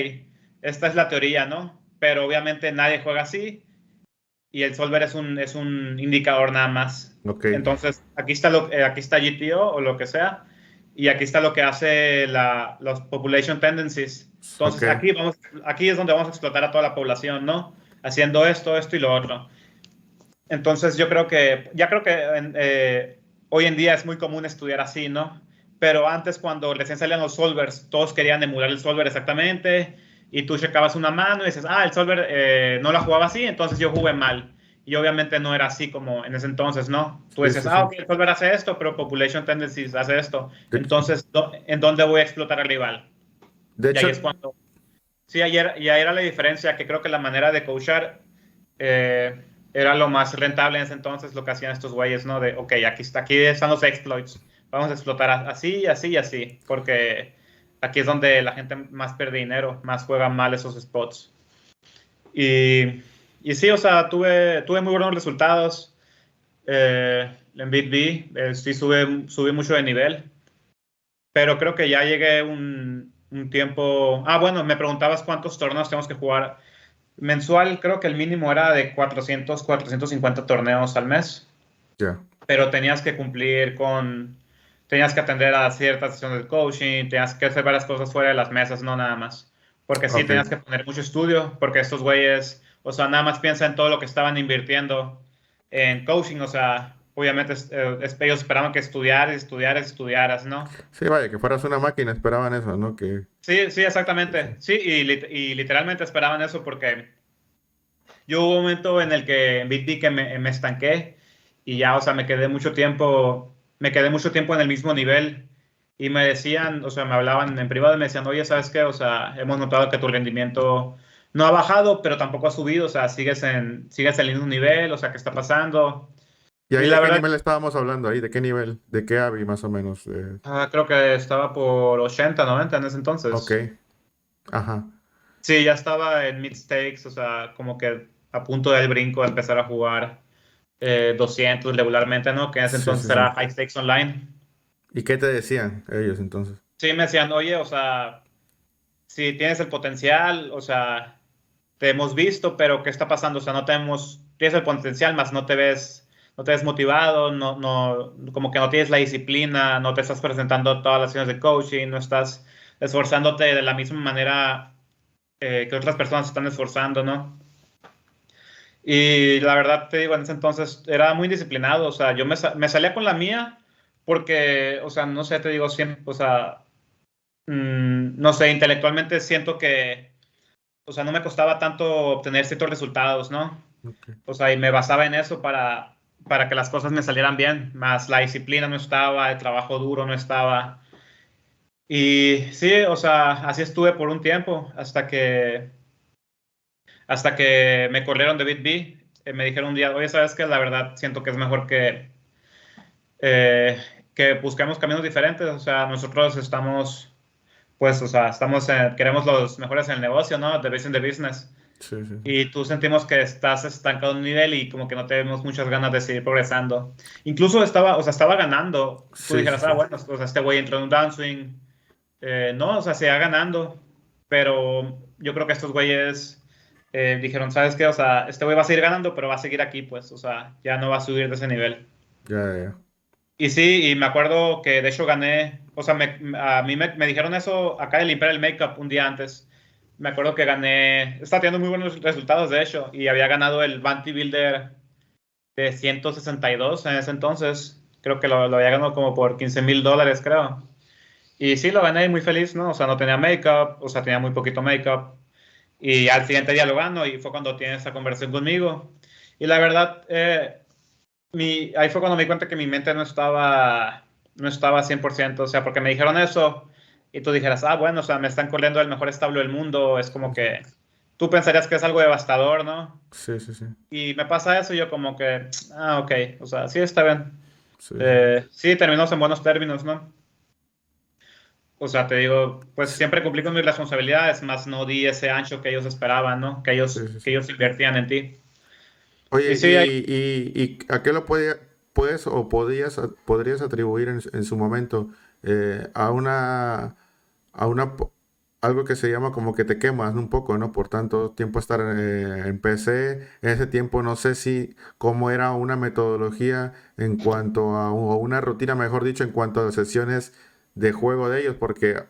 esta es la teoría, ¿no? Pero obviamente nadie juega así y el solver es un indicador nada más. Ok, Entonces, aquí está GTO o lo que sea, y aquí está lo que hace los population tendencies. ok. Entonces, aquí es donde vamos a explotar a toda la población, ¿no? Haciendo esto y lo otro. Entonces, ya creo que hoy en día es muy común estudiar así, ¿no? Pero antes, cuando recién salían los solvers, todos querían emular el solver exactamente, y tú checabas una mano y dices, el solver no la jugaba así, entonces yo jugué mal. Y obviamente no era así como en ese entonces, ¿no? Tú Sí, dices, sí, sí. ok, el solver hace esto, pero Population Tendencies hace esto. De, Entonces, ¿en dónde voy a explotar al rival? de Y ahí hecho, es cuando... Sí, y ahí era la diferencia, que creo que la manera de coachar era lo más rentable en ese entonces, lo que hacían estos güeyes, ¿no? De, ok, aquí están los exploits, vamos a explotar así, así y así, porque aquí es donde la gente más pierde dinero, más juega mal esos spots. Y, y sí, o sea, tuve muy buenos resultados en BitB, sí subí mucho de nivel, pero creo que ya llegué un tiempo... bueno, me preguntabas cuántos torneos tenemos que jugar. Mensual, creo que el mínimo era de 450 torneos al mes, ya. pero tenías que atender a ciertas sesiones del coaching, tenías que hacer varias cosas fuera de las mesas, no nada más. Porque sí, Ok. tenías que poner mucho estudio, porque estos güeyes, o sea, nada más piensa en todo lo que estaban invirtiendo en coaching, o sea, obviamente ellos esperaban que estudiaras, ¿no? Sí, vaya, que fueras una máquina, esperaban eso, ¿no? Que... Sí, sí, Sí, sí. exactamente. Sí, y literalmente esperaban eso porque yo hubo un momento en el que vi que me estanqué y ya, o sea, me quedé mucho tiempo en el mismo nivel y me decían, o sea, me hablaban en privado y me decían, oye, ¿sabes qué? O sea, hemos notado que tu rendimiento no ha bajado, pero tampoco ha subido, o sea, sigues en el mismo nivel, o sea, ¿qué está pasando? ¿Y Y ahí la de qué verdad, nivel estábamos hablando ahí? ¿De qué nivel? ¿De qué AVI más o menos? creo que estaba por 80, 90 en ese Ok, entonces. ajá. Sí, ya estaba en mid stakes, o sea, como que a punto del brinco de empezar a jugar 200 regularmente, ¿no? Que en ese Sí, sí, entonces sí. era High Stakes Online. ¿Y qué te decían ellos entonces? Sí, me decían, oye, o sea, si tienes el potencial, o sea, te hemos visto, pero ¿qué está pasando? O sea, tienes el potencial, más no te ves motivado, como que no tienes la disciplina, no te estás presentando todas las sesiones de coaching, no estás esforzándote de la misma manera que otras personas se están esforzando, ¿no? Y la verdad te digo, en ese entonces era muy disciplinado, o sea, me salía con la mía porque, o sea, no sé, te digo siempre, o sea, no sé, intelectualmente siento que, o sea, no me costaba tanto obtener ciertos resultados, ¿no? Ok. O sea, y me basaba en eso para que las cosas me salieran bien, más la disciplina no estaba, el trabajo duro no estaba. Y sí, o sea, así estuve por un tiempo hasta que me corrieron de BitB. Me dijeron un día, oye, ¿sabes qué? La verdad siento que es mejor eh, que busquemos caminos diferentes. O sea, nosotros estamos, pues, o sea, queremos los mejores en el negocio, ¿no? The best in the business. Sí, sí, sí. Y tú sentimos que estás estancado en un nivel y como que no tenemos muchas ganas de seguir progresando. Incluso estaba ganando. Tú Sí, sí, dijeras, sí. bueno, o sea, este güey entró en un downswing. No, o sea, se va ganando. Pero yo creo que estos güeyes dijeron, ¿sabes qué? O sea, este güey va a seguir ganando, pero va a seguir aquí, pues. O sea, ya no va a subir de ese nivel. Ya, ya, ya. Y sí, y me acuerdo que de hecho gané, o sea, a mí me dijeron eso acá del Imperial Makeup un día antes. Me acuerdo que estaba teniendo muy buenos resultados de hecho, y había ganado el Bounty Builder de 162 en ese entonces. Creo que lo había ganado como por $15,000, creo. Y sí, lo gané muy feliz, ¿no? O sea, no tenía makeup, o sea, tenía muy poquito makeup. Y al siguiente día lo gano y fue cuando tiene esa conversación conmigo. Y la verdad, ahí fue cuando me di cuenta que mi mente no estaba 100%, o sea, porque me dijeron eso y tú dijeras, bueno, o sea, me están corriendo el mejor establo del mundo, es como que tú pensarías que es algo devastador, ¿no? Sí, sí, sí. Y me pasa eso y yo como que, ok, o sea, sí está bien. Sí, sí. Sí, terminamos en buenos términos, ¿no? O sea, te digo, pues Sí, siempre cumplí con mis responsabilidades, más no di ese ancho que ellos esperaban, ¿no? Que sí, ellos, sí, que sí. ellos invertían en ti. Y Oye, sí, ¿y a qué lo podía? puedes o podrías atribuir en su momento a a una, po- algo que se llama como que te quemas, ¿no? Un poco, ¿no? Por tanto tiempo estar en PC. En ese tiempo no sé si cómo era una metodología en cuanto o una rutina, mejor dicho, en cuanto a sesiones de juego de ellos, porque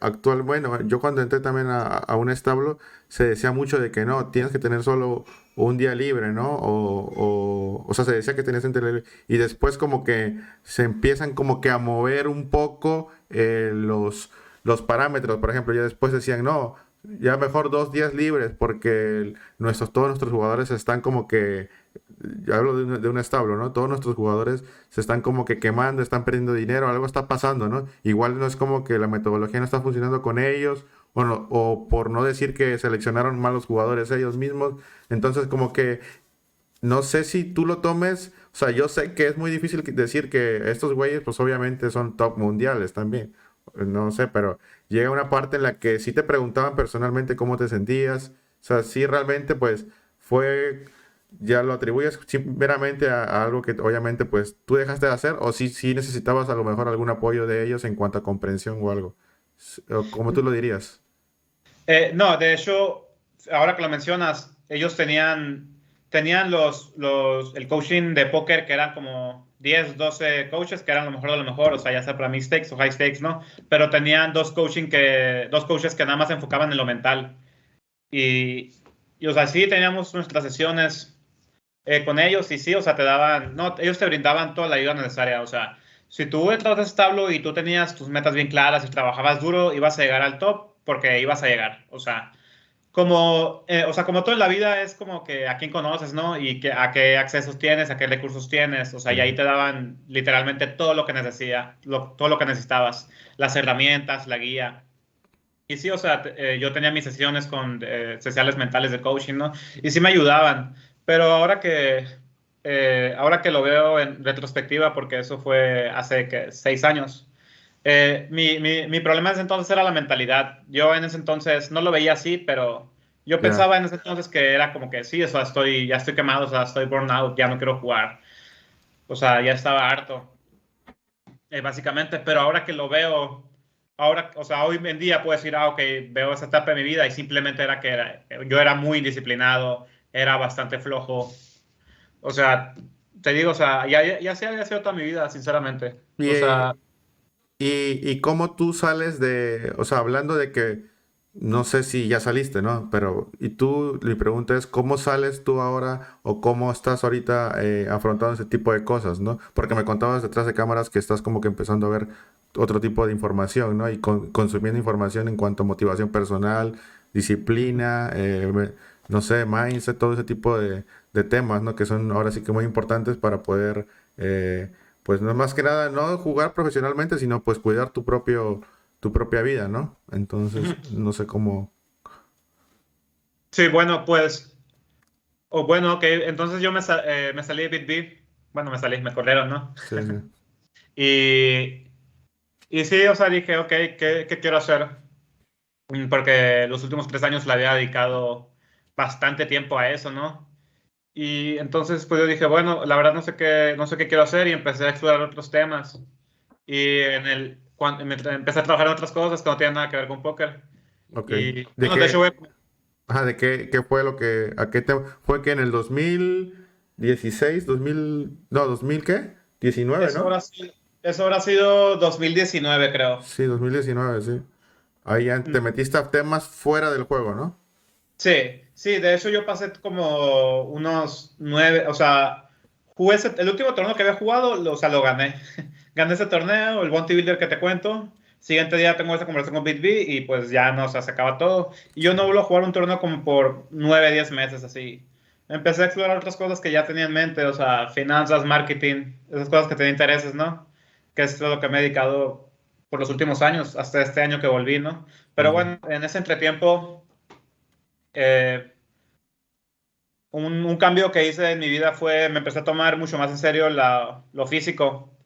bueno, yo cuando entré también a un establo, se decía mucho de que no, tienes que tener solo un día libre, ¿no? O sea, se decía que tenías un día libre. Y después como que se empiezan como que a mover un poco los parámetros. Por ejemplo, ya después decían, no, ya mejor 2 días libres porque todos nuestros jugadores están como que, ya hablo de un establo, ¿no? Todos nuestros jugadores se están como que quemando, están perdiendo dinero, algo está pasando, ¿no? Igual no es como que la metodología no está funcionando con ellos, o por no decir que seleccionaron malos jugadores ellos mismos. Entonces como que no sé si tú lo tomes, o sea, yo sé que es muy difícil decir que estos güeyes pues obviamente son top mundiales también, no sé, pero llega una parte en la que sí te preguntaban personalmente cómo te sentías, o sea, sí realmente pues fue, ya lo atribuyes meramente a algo que obviamente pues tú dejaste de hacer, o sí necesitabas a lo mejor algún apoyo de ellos en cuanto a comprensión o algo, o como tú lo dirías. No, de hecho, ahora que lo mencionas, ellos tenían el coaching de póker que eran como 10, 12 coaches que eran lo mejor de lo mejor, o sea, ya sea para mid stakes o high stakes, ¿no? Pero tenían dos coaches que nada más se enfocaban en lo mental. Y, o sea, sí teníamos nuestras sesiones con ellos y sí, o sea, no, ellos te brindaban toda la ayuda necesaria, o sea, si tú entrabas a establo y tú tenías tus metas bien claras y trabajabas duro, ibas a llegar al top porque ibas a llegar, o sea, como todo en la vida es como que a quién conoces, ¿no? Y a qué accesos tienes, a qué recursos tienes, o sea, y ahí te daban literalmente todo lo que todo lo que necesitabas, las herramientas, la guía. Y sí, o sea, yo tenía mis sesiones con sesiones mentales de coaching, ¿no? Y sí me ayudaban, pero ahora que lo veo en retrospectiva, porque eso fue hace 6 años, mi problema en ese entonces era la mentalidad. Yo en ese entonces no lo veía así, pero yo Ya. pensaba en ese entonces que era como que sí, o sea, ya estoy quemado, o sea, estoy burnout, ya no quiero jugar, o sea, ya estaba harto, básicamente, pero ahora que lo veo, o sea, hoy en día puedo decir, ok, veo esa etapa de mi vida y simplemente yo era muy indisciplinado, era bastante flojo, o sea, te digo, o sea, ya se había sido toda mi vida, sinceramente, Y, o sea, y cómo tú sales o sea, hablando de que, no sé si ya saliste, ¿no? Pero, y tú, mi pregunta es, ¿cómo sales tú ahora o cómo estás ahorita afrontando ese tipo de cosas, ¿no? Porque me contabas detrás de cámaras que estás como que empezando a ver otro tipo de información, ¿no? Y consumiendo información en cuanto a motivación personal, disciplina, no sé, mindset, todo ese tipo de temas, ¿no? Que son ahora sí que muy importantes para poder... pues no más que nada, no jugar profesionalmente, sino pues cuidar tu propia vida, ¿no? Entonces, no sé cómo. sí, bueno, pues, o bueno, ok, entonces me salí de BitB, bueno, me corrieron, ¿no? Sí, sí. Y, y sí, o sea, dije, ok, ¿qué quiero hacer? Porque los últimos 3 años le había dedicado bastante tiempo a eso, ¿no? Y entonces, pues yo dije, bueno, la verdad no sé qué quiero hacer y empecé a explorar otros temas. Y cuando empecé a trabajar en otras cosas que no tienen nada que ver con póker. Ok. Y ¿De bueno, de hecho, qué? Ajá, ¿de qué fue a qué fue que en el 2016 no, 2000 qué? 19, eso ¿no? habrá sido, eso habrá sido 2019, creo. Sí, 2019 sí. Ahí ya te metiste a temas fuera del juego, ¿no? Sí, sí, de hecho yo pasé como unos 9, o sea, el último torneo que había jugado, o sea, lo gané. Gané ese torneo, el Bounty Builder que te cuento. Siguiente día tengo esa conversación con BitB y pues ya no, o sea, se acaba todo. Y yo no vuelvo a jugar un torneo como por 9, 10 meses así. Empecé a explorar otras cosas que ya tenía en mente, o sea, finanzas, marketing, esas cosas que te intereses, ¿no? Que es lo que me he dedicado por los últimos años, hasta este año que volví, ¿no? Pero Ujú. bueno, en ese entretiempo... Eh, un cambio que hice en mi vida fue, me empecé a tomar mucho más en serio lo físico.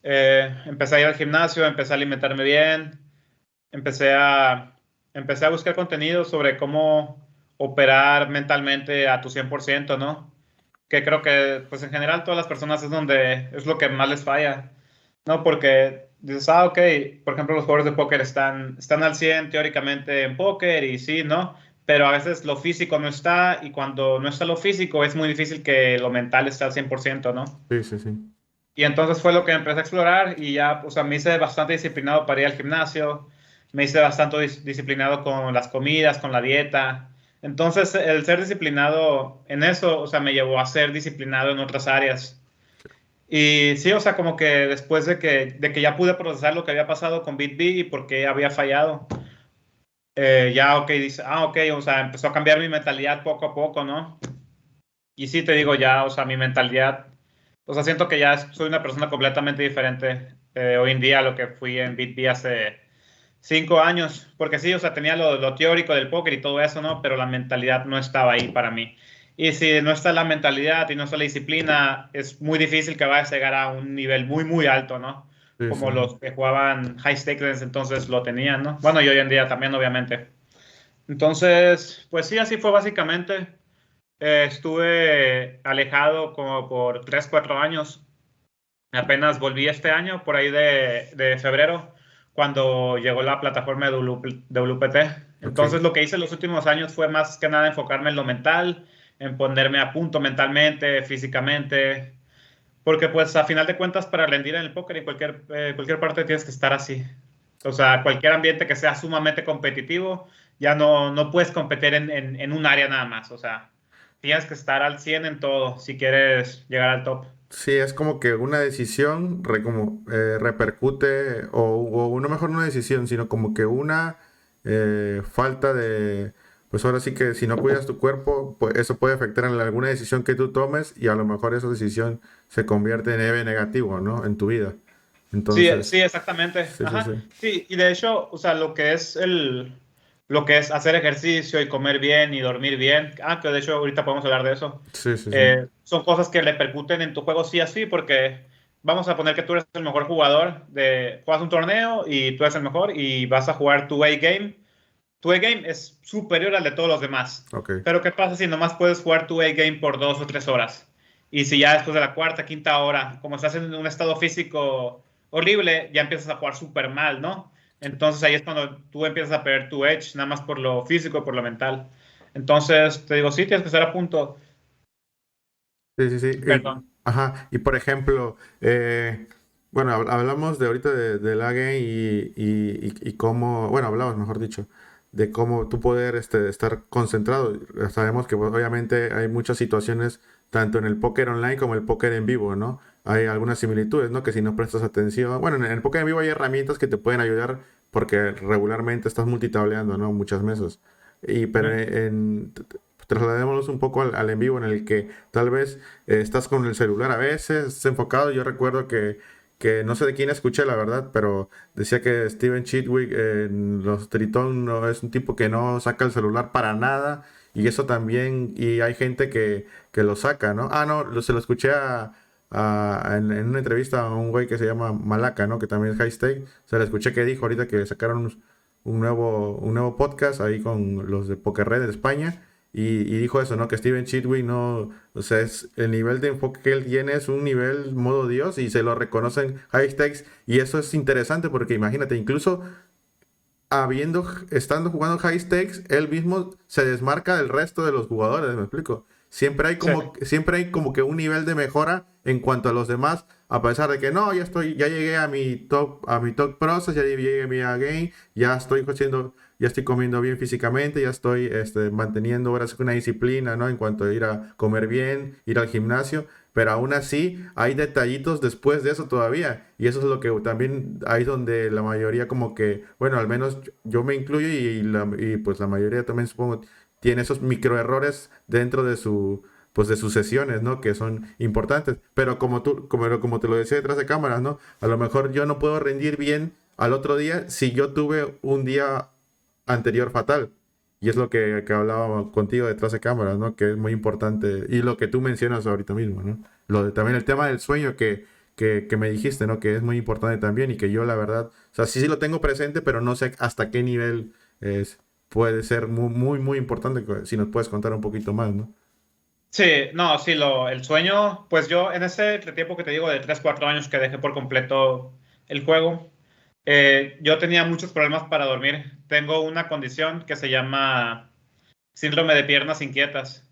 Empecé a ir al gimnasio, empecé a alimentarme bien, empecé a, empecé a buscar contenido sobre cómo operar mentalmente a tu 100%, ¿no? que creo que pues en general todas las personas es donde es lo que más les falla, ¿no? Porque dices, ok, por ejemplo, los jugadores de póker están al 100 teóricamente en póker y sí, ¿no? Pero a veces lo físico no está y cuando no está lo físico es muy difícil que lo mental esté al 100%, ¿no? Sí, sí, sí. Y entonces fue lo que empecé a explorar y ya, o sea, me hice bastante disciplinado para ir al gimnasio, me hice bastante disciplinado con las comidas, con la dieta. Entonces, el ser disciplinado en eso, o sea, me llevó a ser disciplinado en otras áreas. Y sí, o sea, como que después de que ya pude procesar lo que había pasado con BitB y por qué había fallado, ya, ok, dice, ok, o sea, empezó a cambiar mi mentalidad poco a poco, ¿no? Y sí, te digo, ya, o sea, mi mentalidad, o sea, siento que ya soy una persona completamente diferente hoy en día a lo que fui en BitB hace 5 años, porque sí, o sea, tenía lo teórico del póker y todo eso, ¿no? Pero la mentalidad no estaba ahí para mí. Y si no está la mentalidad y no está la disciplina, es muy difícil que vayas a llegar a un nivel muy, muy alto, ¿no? Sí, sí. Como los que jugaban high stakes entonces lo tenían, ¿no? Bueno, y hoy en día también, obviamente. Entonces, pues sí, así fue básicamente. Estuve alejado como por 3 4 años. Apenas volví este año, por ahí de febrero, cuando llegó la plataforma de WPT. Ok. Entonces, lo que hice en los últimos años fue más que nada enfocarme en lo mental, en ponerme a punto mentalmente, físicamente, porque pues a final de cuentas para rendir en el póker en cualquier parte tienes que estar así. O sea, cualquier ambiente que sea sumamente competitivo, ya no puedes competir en un área nada más. O sea, tienes que estar al 100 en todo si quieres llegar al top. Sí, es como que una decisión repercute, o no mejor una decisión, sino como que una falta de, pues ahora sí que si no cuidas tu cuerpo, pues eso puede afectar en alguna decisión que tú tomes y a lo mejor esa decisión se convierte en EVE negativo, ¿no? En tu vida. Sí, sí, Entonces, exactamente. sí, sí, sí. Ajá. Sí, y de hecho, o sea, lo que es hacer ejercicio y comer bien y dormir bien, que de hecho ahorita podemos hablar de eso. Sí, sí, sí. Son cosas que repercuten en tu juego sí así, porque vamos a poner que tú eres el mejor jugador juegas un torneo y tú eres el mejor y vas a jugar tu A-game. Tu A-game es superior al de todos los demás. Ok. Pero ¿qué pasa si nomás puedes jugar tu A-game por 2 o 3 horas? Y si ya después de la cuarta, quinta hora, como estás en un estado físico horrible, ya empiezas a jugar súper mal, ¿no? Entonces ahí es cuando tú empiezas a perder tu edge, nada más por lo físico y por lo mental. Entonces, te digo, sí, tienes que estar a punto. Sí, sí, sí. Perdón. Ajá. Y por ejemplo, bueno, hablamos de ahorita de la game y cómo, bueno, hablamos, mejor dicho, de cómo tú poder estar concentrado. Sabemos que pues, obviamente hay muchas situaciones, tanto en el póker online como el póker en vivo, ¿no? Hay algunas similitudes, ¿no? Que si no prestas atención, bueno, en el póker en vivo hay herramientas que te pueden ayudar porque regularmente estás multitableando, ¿no? Muchas mesas. Pero Ujú. trasladémonos un poco al en vivo en el que tal vez estás con el celular a veces, estás enfocado. Yo recuerdo que no sé de quién escuché la verdad, pero decía que Steven Chidwick en los Tritón no es un tipo que no saca el celular para nada. Y eso también, y hay gente que lo saca, ¿no? Ah, no, se lo escuché en una entrevista a un güey que se llama Malaca, ¿no? Que también es High Stake. Se lo escuché que dijo ahorita que sacaron un nuevo podcast ahí con los de Poker Red de España y dijo eso, ¿no? Que Steven Chidwick no, o sea, es el nivel de enfoque que él tiene es un nivel modo Dios y se lo reconocen high stakes y eso es interesante porque imagínate, incluso estando jugando high stakes, él mismo se desmarca del resto de los jugadores, ¿me explico? Sí, Siempre hay como que un nivel de mejora en cuanto a los demás, a pesar de que no, ya llegué a mi top process, ya llegué a mi game, ya estoy comiendo bien físicamente, ya estoy manteniendo ahora sí que una disciplina, ¿no? En cuanto a ir a comer bien, ir al gimnasio, pero aún así hay detallitos después de eso todavía. Y eso es lo que también hay donde la mayoría como que, bueno, al menos yo me incluyo y pues la mayoría también supongo tiene esos microerrores dentro pues de sus sesiones, ¿no? Que son importantes. Pero como te lo decía detrás de cámaras, ¿no? A lo mejor yo no puedo rendir bien al otro día si yo tuve un día anterior fatal. Y es lo que hablaba contigo detrás de cámaras, ¿no? Que es muy importante. Y lo que tú mencionas ahorita mismo, ¿no? También el tema del sueño que me dijiste, ¿no? Que es muy importante también y que yo la verdad, o sea, sí, sí lo tengo presente, pero no sé hasta qué nivel puede ser muy, muy, muy importante. Si nos puedes contar un poquito más, ¿no? Sí, no, sí, el sueño, pues yo en ese tiempo que te digo de 3 4 años que dejé por completo el juego, yo tenía muchos problemas para dormir. Tengo una condición que se llama síndrome de piernas inquietas,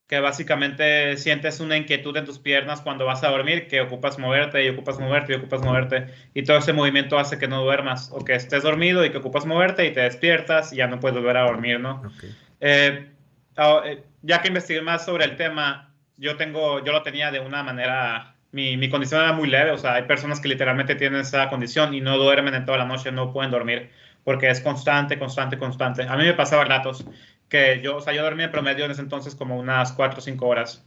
que básicamente sientes una inquietud en tus piernas cuando vas a dormir, que ocupas moverte y ocupas moverte y ocupas moverte, y todo ese movimiento hace que no duermas, o que estés dormido y que ocupas moverte y te despiertas y ya no puedes volver a dormir, ¿no? Ok. Eh, ya que investigué más sobre el tema, yo lo tenía de una manera, mi condición era muy leve, o sea, hay personas que literalmente tienen esa condición y no duermen en toda la noche, no pueden dormir, porque es constante, constante, constante. A mí me pasaba ratos que yo, o sea, yo dormía en promedio en ese entonces como unas 4 o 5 horas.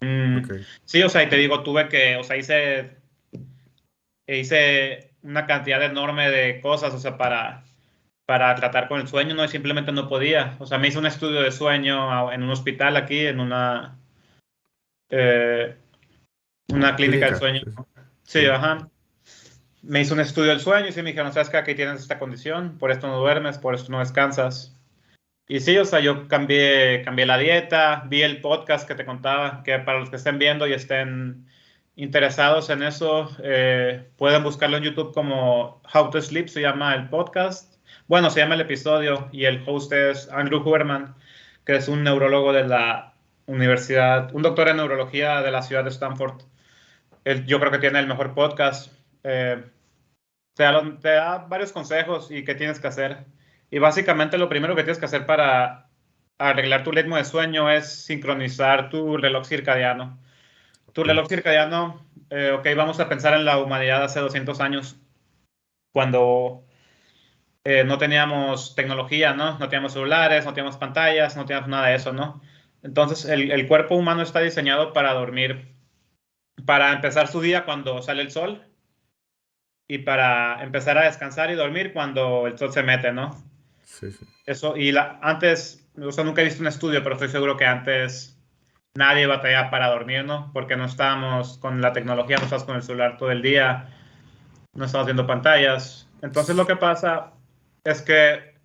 Ok. Sí, o sea, y te digo, tuve que, o sea, hice una cantidad enorme de cosas, o sea, para tratar con el sueño, no, y simplemente no podía. O sea, me hice un estudio de sueño en un hospital aquí, en eh, una clínica del Clínica. sueño. Sí, sí. Sí, Sí. ajá. Me hice un estudio del sueño y sí me dijeron, ¿sabes qué? Aquí tienes esta condición, por esto no duermes, por esto no descansas. Y sí, o sea, yo cambié la dieta, vi el podcast que te contaba, que para los que estén viendo y estén interesados en eso, pueden buscarlo en YouTube como How to Sleep, se llama el podcast. Bueno, se llama el episodio y el host es Andrew Huberman, que es un neurólogo de la universidad, un doctor en neurología de la ciudad de Stanford. Yo creo que tiene el mejor podcast. Eh, te da varios consejos y qué tienes que hacer. Y básicamente lo primero que tienes que hacer para arreglar tu ritmo de sueño es sincronizar tu reloj circadiano. Tu Ok. reloj circadiano, ok, vamos a pensar en la humanidad hace 200 años, cuando no teníamos tecnología, ¿no? No teníamos celulares, no teníamos pantallas, no teníamos nada de eso, ¿no? Entonces, el cuerpo humano está diseñado para dormir, para empezar su día cuando sale el sol y para empezar a descansar y dormir cuando el sol se mete, ¿no? Sí, sí. Eso, y antes, o sea, nunca he visto un estudio, pero estoy seguro que antes nadie batallaba para dormir, ¿no? Porque no estábamos con la tecnología, no estábamos con el celular todo el día, no estábamos viendo pantallas. Entonces lo que pasa es que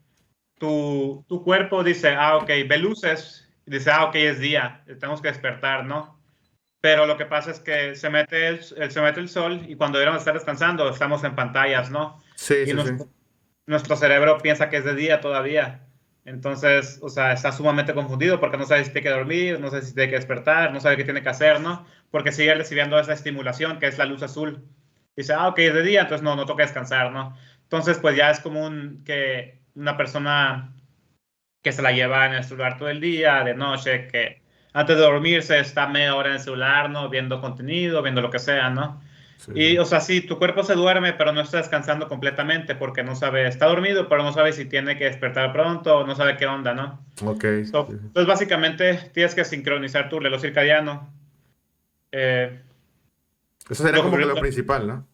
tu cuerpo dice, ah, ok, ve luces, y dice, ah, ok, es día, tenemos que despertar, ¿no? Pero lo que pasa es que se mete el sol y cuando deberíamos estar descansando estamos en pantallas, ¿no? Sí, Y sí, sí. nuestro cerebro piensa que es de día todavía. Entonces, o sea, está sumamente confundido porque no sabe si tiene que dormir, no sabe si tiene que despertar, no sabe qué tiene que hacer, ¿no? Porque sigue recibiendo esa estimulación que es la luz azul. Dice, ah, ok, es de día, entonces no toca descansar, ¿no? Entonces, pues ya es común que una persona que se la lleva en el celular todo el día, de noche, que antes de dormirse está media hora en el celular, ¿no? Viendo contenido, viendo lo que sea, ¿no? Sí, sí. Y, o sea, sí, tu cuerpo se duerme, pero no está descansando completamente porque no sabe, está dormido, pero no sabe si tiene que despertar pronto, no sabe qué onda, ¿no? Ok. Sí, sí. Entonces, básicamente, tienes que sincronizar tu reloj circadiano. Eh, Eso sería lo, como que lo lo- principal, ¿no?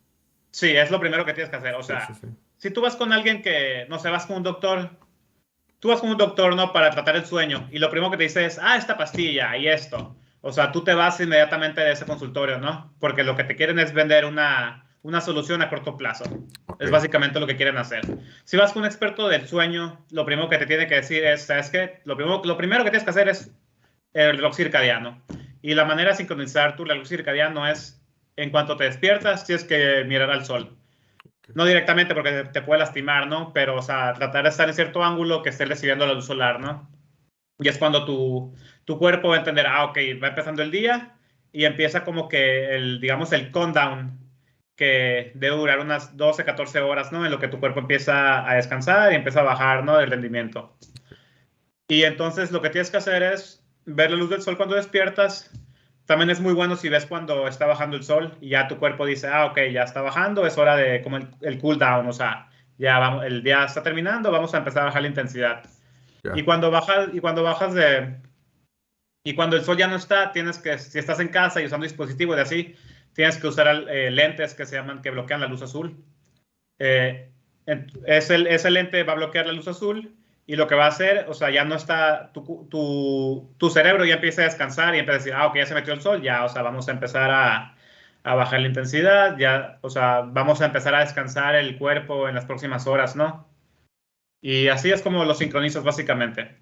sí, es lo primero que tienes que hacer. O Sí, sí, sea, sí. si tú vas con alguien que, no sé, vas con un doctor, tú vas con un doctor, ¿no? Para tratar el sueño y lo primero que te dice es, ah, esta pastilla y esto. O sea, tú te vas inmediatamente de ese consultorio, ¿no? Porque lo que te quieren es vender una solución a corto plazo. Ok. Es básicamente lo que quieren hacer. Si vas con un experto del sueño, lo primero que te tiene que decir es, ¿sabes qué? Lo primero que tienes que hacer es el reloj circadiano. Y la manera de sincronizar tu reloj circadiano es, en cuanto te despiertas, tienes que mirar al sol. No directamente porque te puede lastimar, ¿no? Pero, o sea, tratar de estar en cierto ángulo que esté recibiendo la luz solar, ¿no? Y es cuando tu cuerpo va a entender, ah, ok, va empezando el día y empieza como que digamos, el countdown que debe durar unas 12 14 horas, ¿no? En lo que tu cuerpo empieza a descansar y empieza a bajar, ¿no? El rendimiento. Y entonces lo que tienes que hacer es ver la luz del sol cuando despiertas. También es muy bueno si ves cuando está bajando el sol y ya tu cuerpo dice, ah, ok, ya está bajando, es hora de como el cool down, o sea, ya vamos, el día está terminando, vamos a empezar a bajar la intensidad. Y Ya. y cuando el sol ya no está, tienes que, si estás en casa y usando dispositivos de así, tienes que usar lentes que se llaman, que bloquean la luz azul. Eh, ese lente va a bloquear la luz azul y lo que va a hacer, o sea, ya no está, tu cerebro ya empieza a descansar y empieza a decir, ah, ok, ya se metió el sol, ya, o sea, vamos a empezar a bajar la intensidad, ya, o sea, vamos a empezar a descansar el cuerpo en las próximas horas, ¿no? Y así es como lo sincronizas básicamente.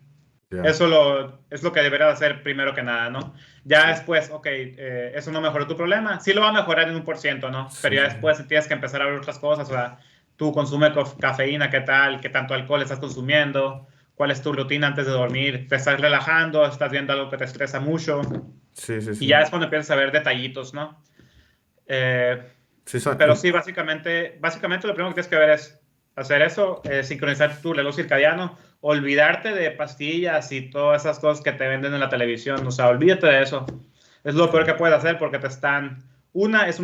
Ya. Es lo que debería hacer primero que nada, ¿no? Ya Sí, después, ok, eso no mejoró tu problema. Sí lo va a mejorar en 1%, ¿no? Pero sí, ya sí, sí. después tienes que empezar a ver otras cosas. O sea, tú consumes cafeína, ¿qué tal? ¿Qué tanto alcohol estás consumiendo? ¿Cuál es tu rutina antes de dormir? ¿Te estás relajando? ¿Estás viendo algo que te estresa mucho? Sí, sí, Y sí. ya es cuando empiezas a ver detallitos, ¿no? Eh, Sí, pero sí, básicamente lo primero que tienes que ver es hacer eso, sincronizar tu reloj circadiano, olvidarte de pastillas y todas esas cosas que te venden en la televisión. O sea, olvídate de eso. Es lo peor sí, que puedes hacer porque te están... Una, es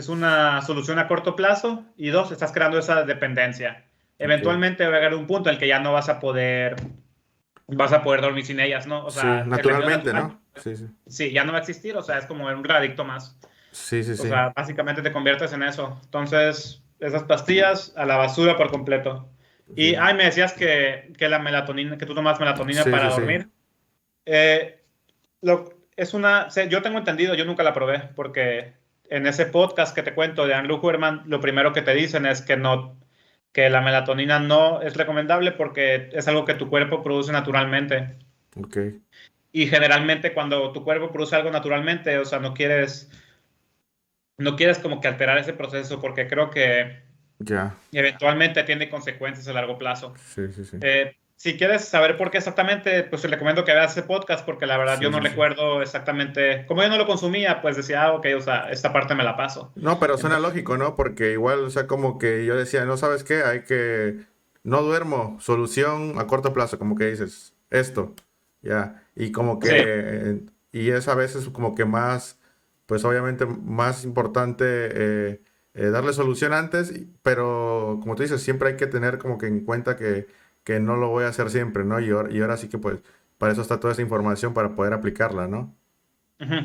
una solución a corto plazo y dos, estás creando esa dependencia. ok. Eventualmente va a llegar un punto en el que ya no vas a poder dormir sin ellas, ¿no? O Sí, sea, el remedio naturalmente, natural, ¿no? Sí, sí. sí, ya no va a existir, o sea, es como un adicto más. Sí, sí, O sí. sea, básicamente te conviertes en eso. Entonces, esas pastillas a la basura por completo. Y, Sí, ay, me decías que la melatonina, que tú tomas melatonina sí, para sí, sí. dormir. Yo tengo entendido, yo nunca la probé, porque en ese podcast que te cuento de Andrew Huberman, lo primero que te dicen es que la melatonina no es recomendable porque es algo que tu cuerpo produce naturalmente. Ok, Y generalmente cuando tu cuerpo produce algo naturalmente, o sea, no quieres como que alterar ese proceso porque creo que ya. eventualmente tiene consecuencias a largo plazo. Sí, sí, sí. Si quieres saber por qué exactamente, pues te recomiendo que veas ese podcast porque la verdad yo Sí, no sí, sí. recuerdo exactamente, como yo no lo consumía, pues decía, ok, o sea, esta parte me la paso. No, pero suena Entonces, lógico, ¿no? Porque igual, o sea, como que yo decía, no sabes qué, hay que, no duermo, solución a corto plazo, como que dices, esto, ya, y como que, sí, y es a veces como que más, pues obviamente más importante darle solución antes, pero como tú dices, siempre hay que tener como que en cuenta que no lo voy a hacer siempre, ¿no? Y ahora sí que pues, para eso está toda esa información para poder aplicarla, ¿no? ujú.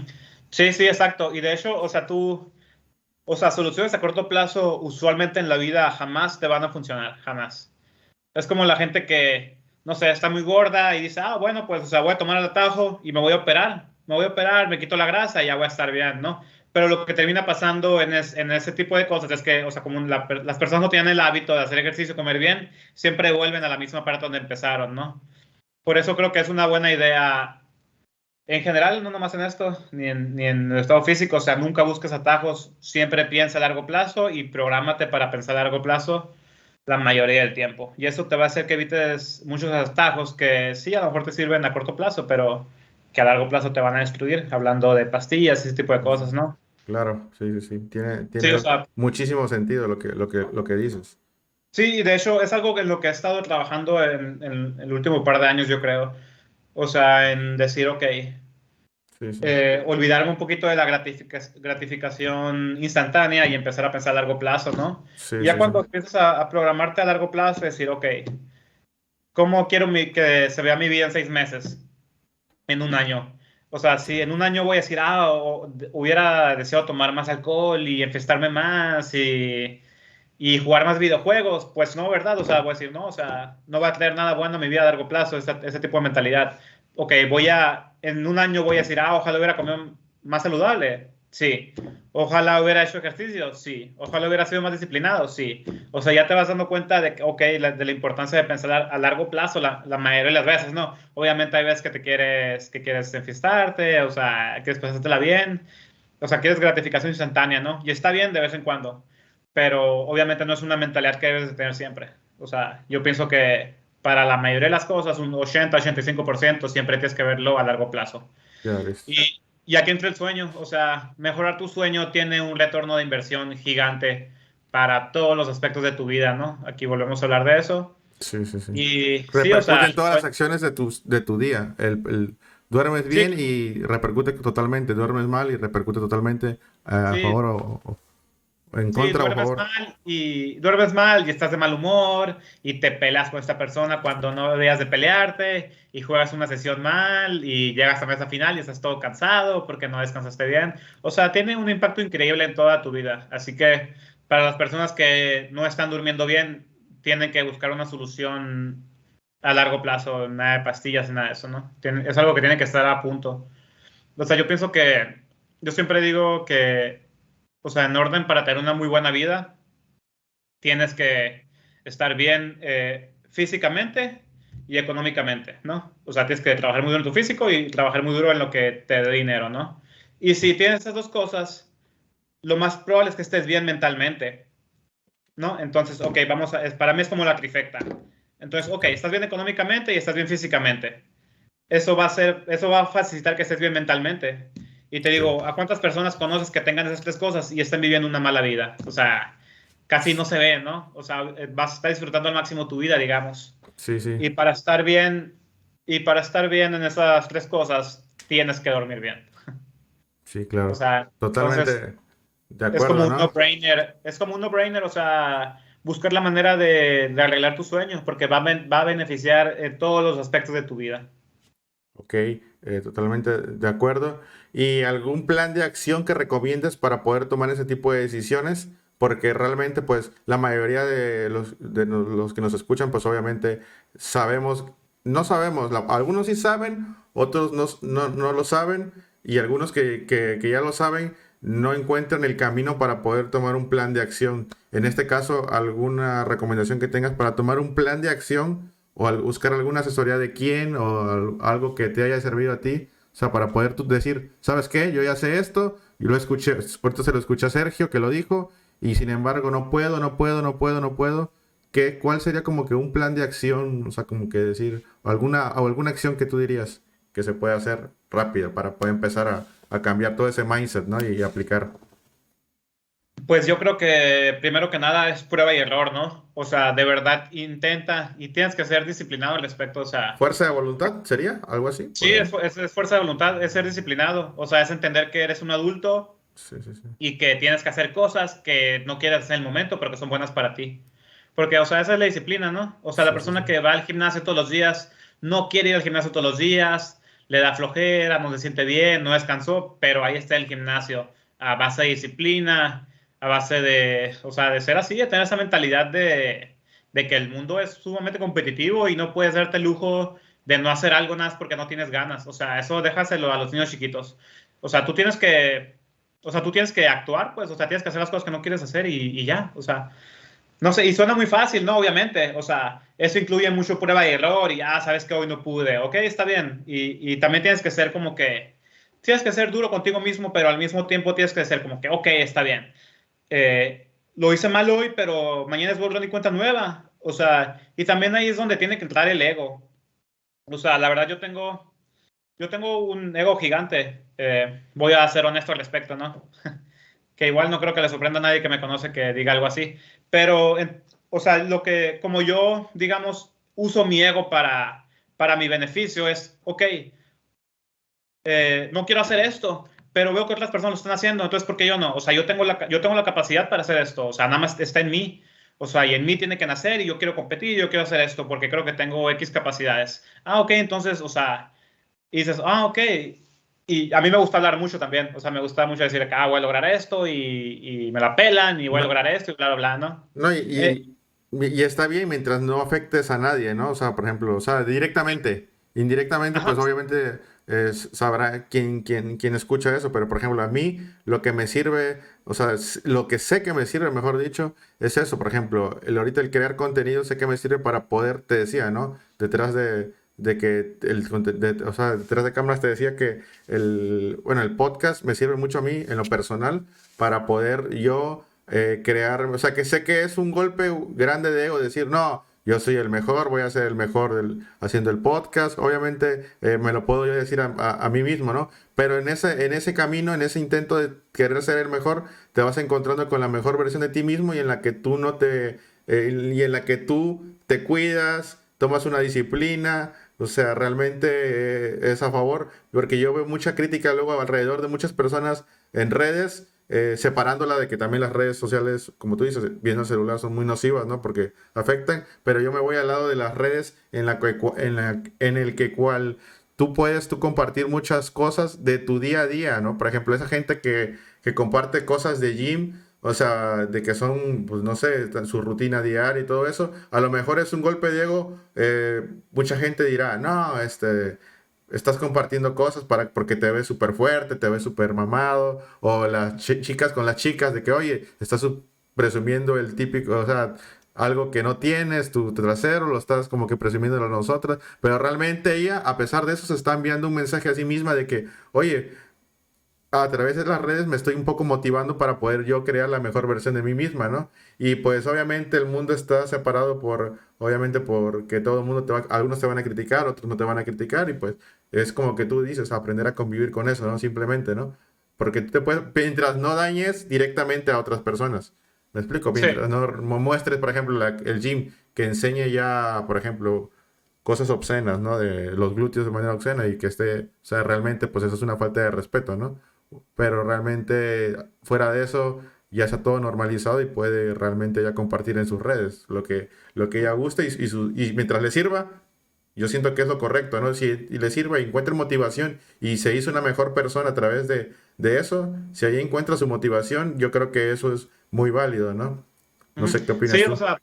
Sí, sí, exacto. Y de hecho, o sea, soluciones a corto plazo usualmente en la vida jamás te van a funcionar, jamás. Es como la gente que, no sé, está muy gorda y dice, bueno, pues, o sea, voy a tomar el atajo y me voy a operar. Me voy a operar, me quito la grasa y ya voy a estar bien, ¿no? Pero lo que termina pasando en ese tipo de cosas es que, o sea, como las personas no tienen el hábito de hacer ejercicio, comer bien, siempre vuelven a la misma parte donde empezaron, ¿no? Por eso creo que es una buena idea, en general, no nomás en esto, ni en el estado físico, o sea, nunca busques atajos, siempre piensa a largo plazo y prográmate para pensar a largo plazo la mayoría del tiempo. Y eso te va a hacer que evites muchos atajos que sí, a lo mejor te sirven a corto plazo, pero que a largo plazo te van a destruir, hablando de pastillas y ese tipo de Sí, sí. cosas, ¿no? Claro, sí, sí, sí. Sí, o Tiene sea, muchísimo sentido lo que dices. sí, y de hecho es algo en lo que he estado trabajando en el último par de años, yo creo. O sea, en decir, ok, Sí, sí. olvidarme un poquito de la gratificación instantánea y empezar a pensar a largo plazo, ¿no? Y Sí, ya sí, sí. cuando empiezas a programarte a largo plazo, decir, ok, ¿cómo quiero que se vea mi vida en 6 meses, en un año? O sea, si en un año voy a decir, hubiera deseado tomar más alcohol y enfestarme más y jugar más videojuegos, pues no, ¿verdad? O sea, voy a decir, no, o sea, no va a traer nada bueno a mi vida a largo plazo, ese tipo de mentalidad. Ok, en un año voy a decir, ojalá hubiera comido más saludable, sí. Ojalá hubiera hecho ejercicio, sí. Ojalá hubiera sido más disciplinado, sí. O sea, ya te vas dando cuenta de, ok, de la importancia de pensar a largo plazo la mayoría de las veces, ¿no? Obviamente hay veces que quieres enfiestarte, o sea, quieres pasártela bien, o sea, quieres gratificación instantánea, ¿no? Y está bien de vez en cuando, pero obviamente no es una mentalidad que debes de tener siempre. O sea, yo pienso que para la mayoría de las cosas, un 80-85% siempre tienes que verlo a largo plazo. Ya ves. Y aquí entra el sueño, o sea, mejorar tu sueño tiene un retorno de inversión gigante para todos los aspectos de tu vida, ¿no? Aquí volvemos a hablar de eso. Sí, sí, sí. Y sí, o sea, Repercute en todas las acciones de tu día. Duermes sí, bien y repercute totalmente. Duermes mal y repercute totalmente a sí, favor o en sí, contra o a favor. duermes mal y estás de mal humor y te peleas con esta persona cuando no debías de pelearte y juegas una sesión mal y llegas a mesa final y estás todo cansado porque no descansaste bien. O sea, tiene un impacto increíble en toda tu vida. Así que para las personas que no están durmiendo bien, tienen que buscar una solución a largo plazo, nada de pastillas, nada de eso, ¿no? Es algo que tiene que estar a punto. O sea, yo siempre digo que, o sea, en orden para tener una muy buena vida, tienes que estar bien físicamente y económicamente, ¿no? O sea, tienes que trabajar muy duro en tu físico y trabajar muy duro en lo que te dé dinero, ¿no? Y si tienes esas dos cosas, lo más probable es que estés bien mentalmente, ¿no? Entonces, ok, para mí es como la trifecta. Entonces, ok, estás bien económicamente y estás bien físicamente. Eso va a facilitar que estés bien mentalmente. Y te Sí, digo, ¿a cuántas personas conoces que tengan esas tres cosas y estén viviendo una mala vida? O sea, casi no se ve, ¿no? O sea, vas a estar disfrutando al máximo tu vida, digamos. sí, sí, Y para estar bien en esas tres cosas, tienes que dormir bien. sí, O claro. sea, entonces Totalmente de acuerdo, ¿no? es como un no-brainer, o sea, buscar la manera de arreglar tus sueños, porque va a beneficiar en todos los aspectos de tu vida. Ok, totalmente de acuerdo. ¿Y algún plan de acción que recomiendes para poder tomar ese tipo de decisiones? Porque realmente, pues, la mayoría de los que nos escuchan, pues obviamente sabemos, no sabemos, algunos sí saben, otros no lo saben, y algunos que ya lo saben, no encuentran el camino para poder tomar un plan de acción. En este caso, ¿alguna recomendación que tengas para tomar un plan de acción? O buscar alguna asesoría de quién o algo que te haya servido a ti, o sea, para poder tú decir, ¿sabes qué? Yo ya sé esto, yo lo escuché, ahorita se lo escuché a Sergio que lo dijo, y sin embargo no puedo, no puedo, no puedo, no puedo. ¿Cuál sería como que un plan de acción, o sea, como que decir, o alguna acción que tú dirías que se puede hacer rápida para poder empezar a cambiar todo ese mindset, ¿no? Y aplicar. Pues yo creo que primero que nada es prueba y error, ¿no? O sea, de verdad intenta y tienes que ser disciplinado al respecto. O sea, ¿Fuerza de voluntad sería? ¿Algo así? ¿Por sí, ahí? es fuerza de voluntad, es ser disciplinado. O sea, es entender que eres un adulto Sí, sí, sí. y que tienes que hacer cosas que no quieres hacer en el momento, pero que son buenas para ti. Porque, o sea, esa es la disciplina, ¿no? O sea, la Sí, sí, sí. persona que va al gimnasio todos los días no quiere ir al gimnasio todos los días, le da flojera, no se siente bien, no descansó, pero ahí está el gimnasio a base de disciplina, a base de, o sea, de ser así, de tener esa mentalidad de que el mundo es sumamente competitivo y no puedes darte el lujo de no hacer algo nada más porque no tienes ganas. O sea, eso déjaselo a los niños chiquitos. O sea, tú tienes que actuar, pues, o sea, tienes que hacer las cosas que no quieres hacer y ya, o sea, no sé, y suena muy fácil, ¿no? Obviamente, o sea, eso incluye mucho prueba y error y, sabes que hoy no pude, ok, está bien, y también tienes que ser como que, tienes que ser duro contigo mismo, pero al mismo tiempo tienes que ser como que, ok, está bien, lo hice mal hoy, pero mañana es borrón y cuenta nueva, o sea, y también ahí es donde tiene que entrar el ego, o sea, la verdad yo tengo un ego gigante, voy a ser honesto al respecto, ¿no? Que igual no creo que le sorprenda a nadie que me conoce que diga algo así, pero, o sea, como yo, digamos, uso mi ego para mi beneficio es, ok, no quiero hacer esto, pero veo que otras personas lo están haciendo, entonces, ¿por qué yo no? O sea, yo tengo la capacidad para hacer esto, o sea, nada más está en mí, o sea, y en mí tiene que nacer y yo quiero competir, yo quiero hacer esto porque creo que tengo X capacidades. Ok, entonces, o sea, y dices, ok. Y a mí me gusta hablar mucho también. O sea, me gusta mucho decir, voy a lograr esto y me la pelan y voy a No, lograr esto y bla, bla, bla, ¿no? no, Eh, y está bien mientras no afectes a nadie, ¿no? O sea, por ejemplo, o sea, directamente, indirectamente, ajá, pues obviamente sabrá quién escucha eso, pero por ejemplo, a mí lo que me sirve, o sea, lo que sé que me sirve, mejor dicho, es eso. Por ejemplo, ahorita el crear contenido sé que me sirve para poder, te decía, ¿no? Detrás de que o sea, detrás de cámaras te decía que bueno, el podcast me sirve mucho a mí en lo personal para poder yo crear, o sea, que sé que es un golpe grande de ego decir, no, yo soy el mejor, voy a ser el mejor haciendo el podcast. Obviamente me lo puedo yo decir a mí mismo, ¿no? Pero en ese camino, en ese intento de querer ser el mejor, te vas encontrando con la mejor versión de ti mismo y en la que tú no te, y en la que tú te cuidas, tomas una disciplina. O sea, realmente es a favor, porque yo veo mucha crítica luego alrededor de muchas personas en redes, separándola de que también las redes sociales, como tú dices, viendo el celular, son muy nocivas, ¿no? Porque afectan, pero yo me voy al lado de las redes en el que cual tú puedes compartir muchas cosas de tu día a día, ¿no? Por ejemplo, esa gente que comparte cosas de gym, o sea, de que son, pues no sé, su rutina diaria y todo eso, a lo mejor es un golpe de ego. Mucha gente dirá, no, estás compartiendo cosas porque te ves súper fuerte, te ves súper mamado, o las chicas con las chicas de que, oye, estás presumiendo el típico, o sea, algo que no tienes, tu trasero, lo estás como que presumiendo a nosotras, pero realmente ella, a pesar de eso, se está enviando un mensaje a sí misma de que, oye, a través de las redes me estoy un poco motivando para poder yo crear la mejor versión de mí misma, ¿no? Y pues obviamente el mundo está separado obviamente porque todo el mundo algunos te van a criticar, otros no te van a criticar y pues es como que tú dices, aprender a convivir con eso, ¿no? Simplemente, ¿no? Porque tú mientras no dañes directamente a otras personas. ¿Me explico? Sí. Mientras no muestres, por ejemplo, el gym que enseñe ya, por ejemplo, cosas obscenas, ¿no? De los glúteos de manera obscena y que esté, o sea, realmente, pues eso es una falta de respeto, ¿no? Pero realmente fuera de eso ya está todo normalizado y puede realmente ya compartir en sus redes lo que ella guste y mientras le sirva, yo siento que es lo correcto, ¿no? Si y le sirve y encuentra motivación y se hizo una mejor persona a través de eso, si ahí encuentra su motivación, yo creo que eso es muy válido, ¿no? No Ujú. sé qué opinas Sí, o tú. sea,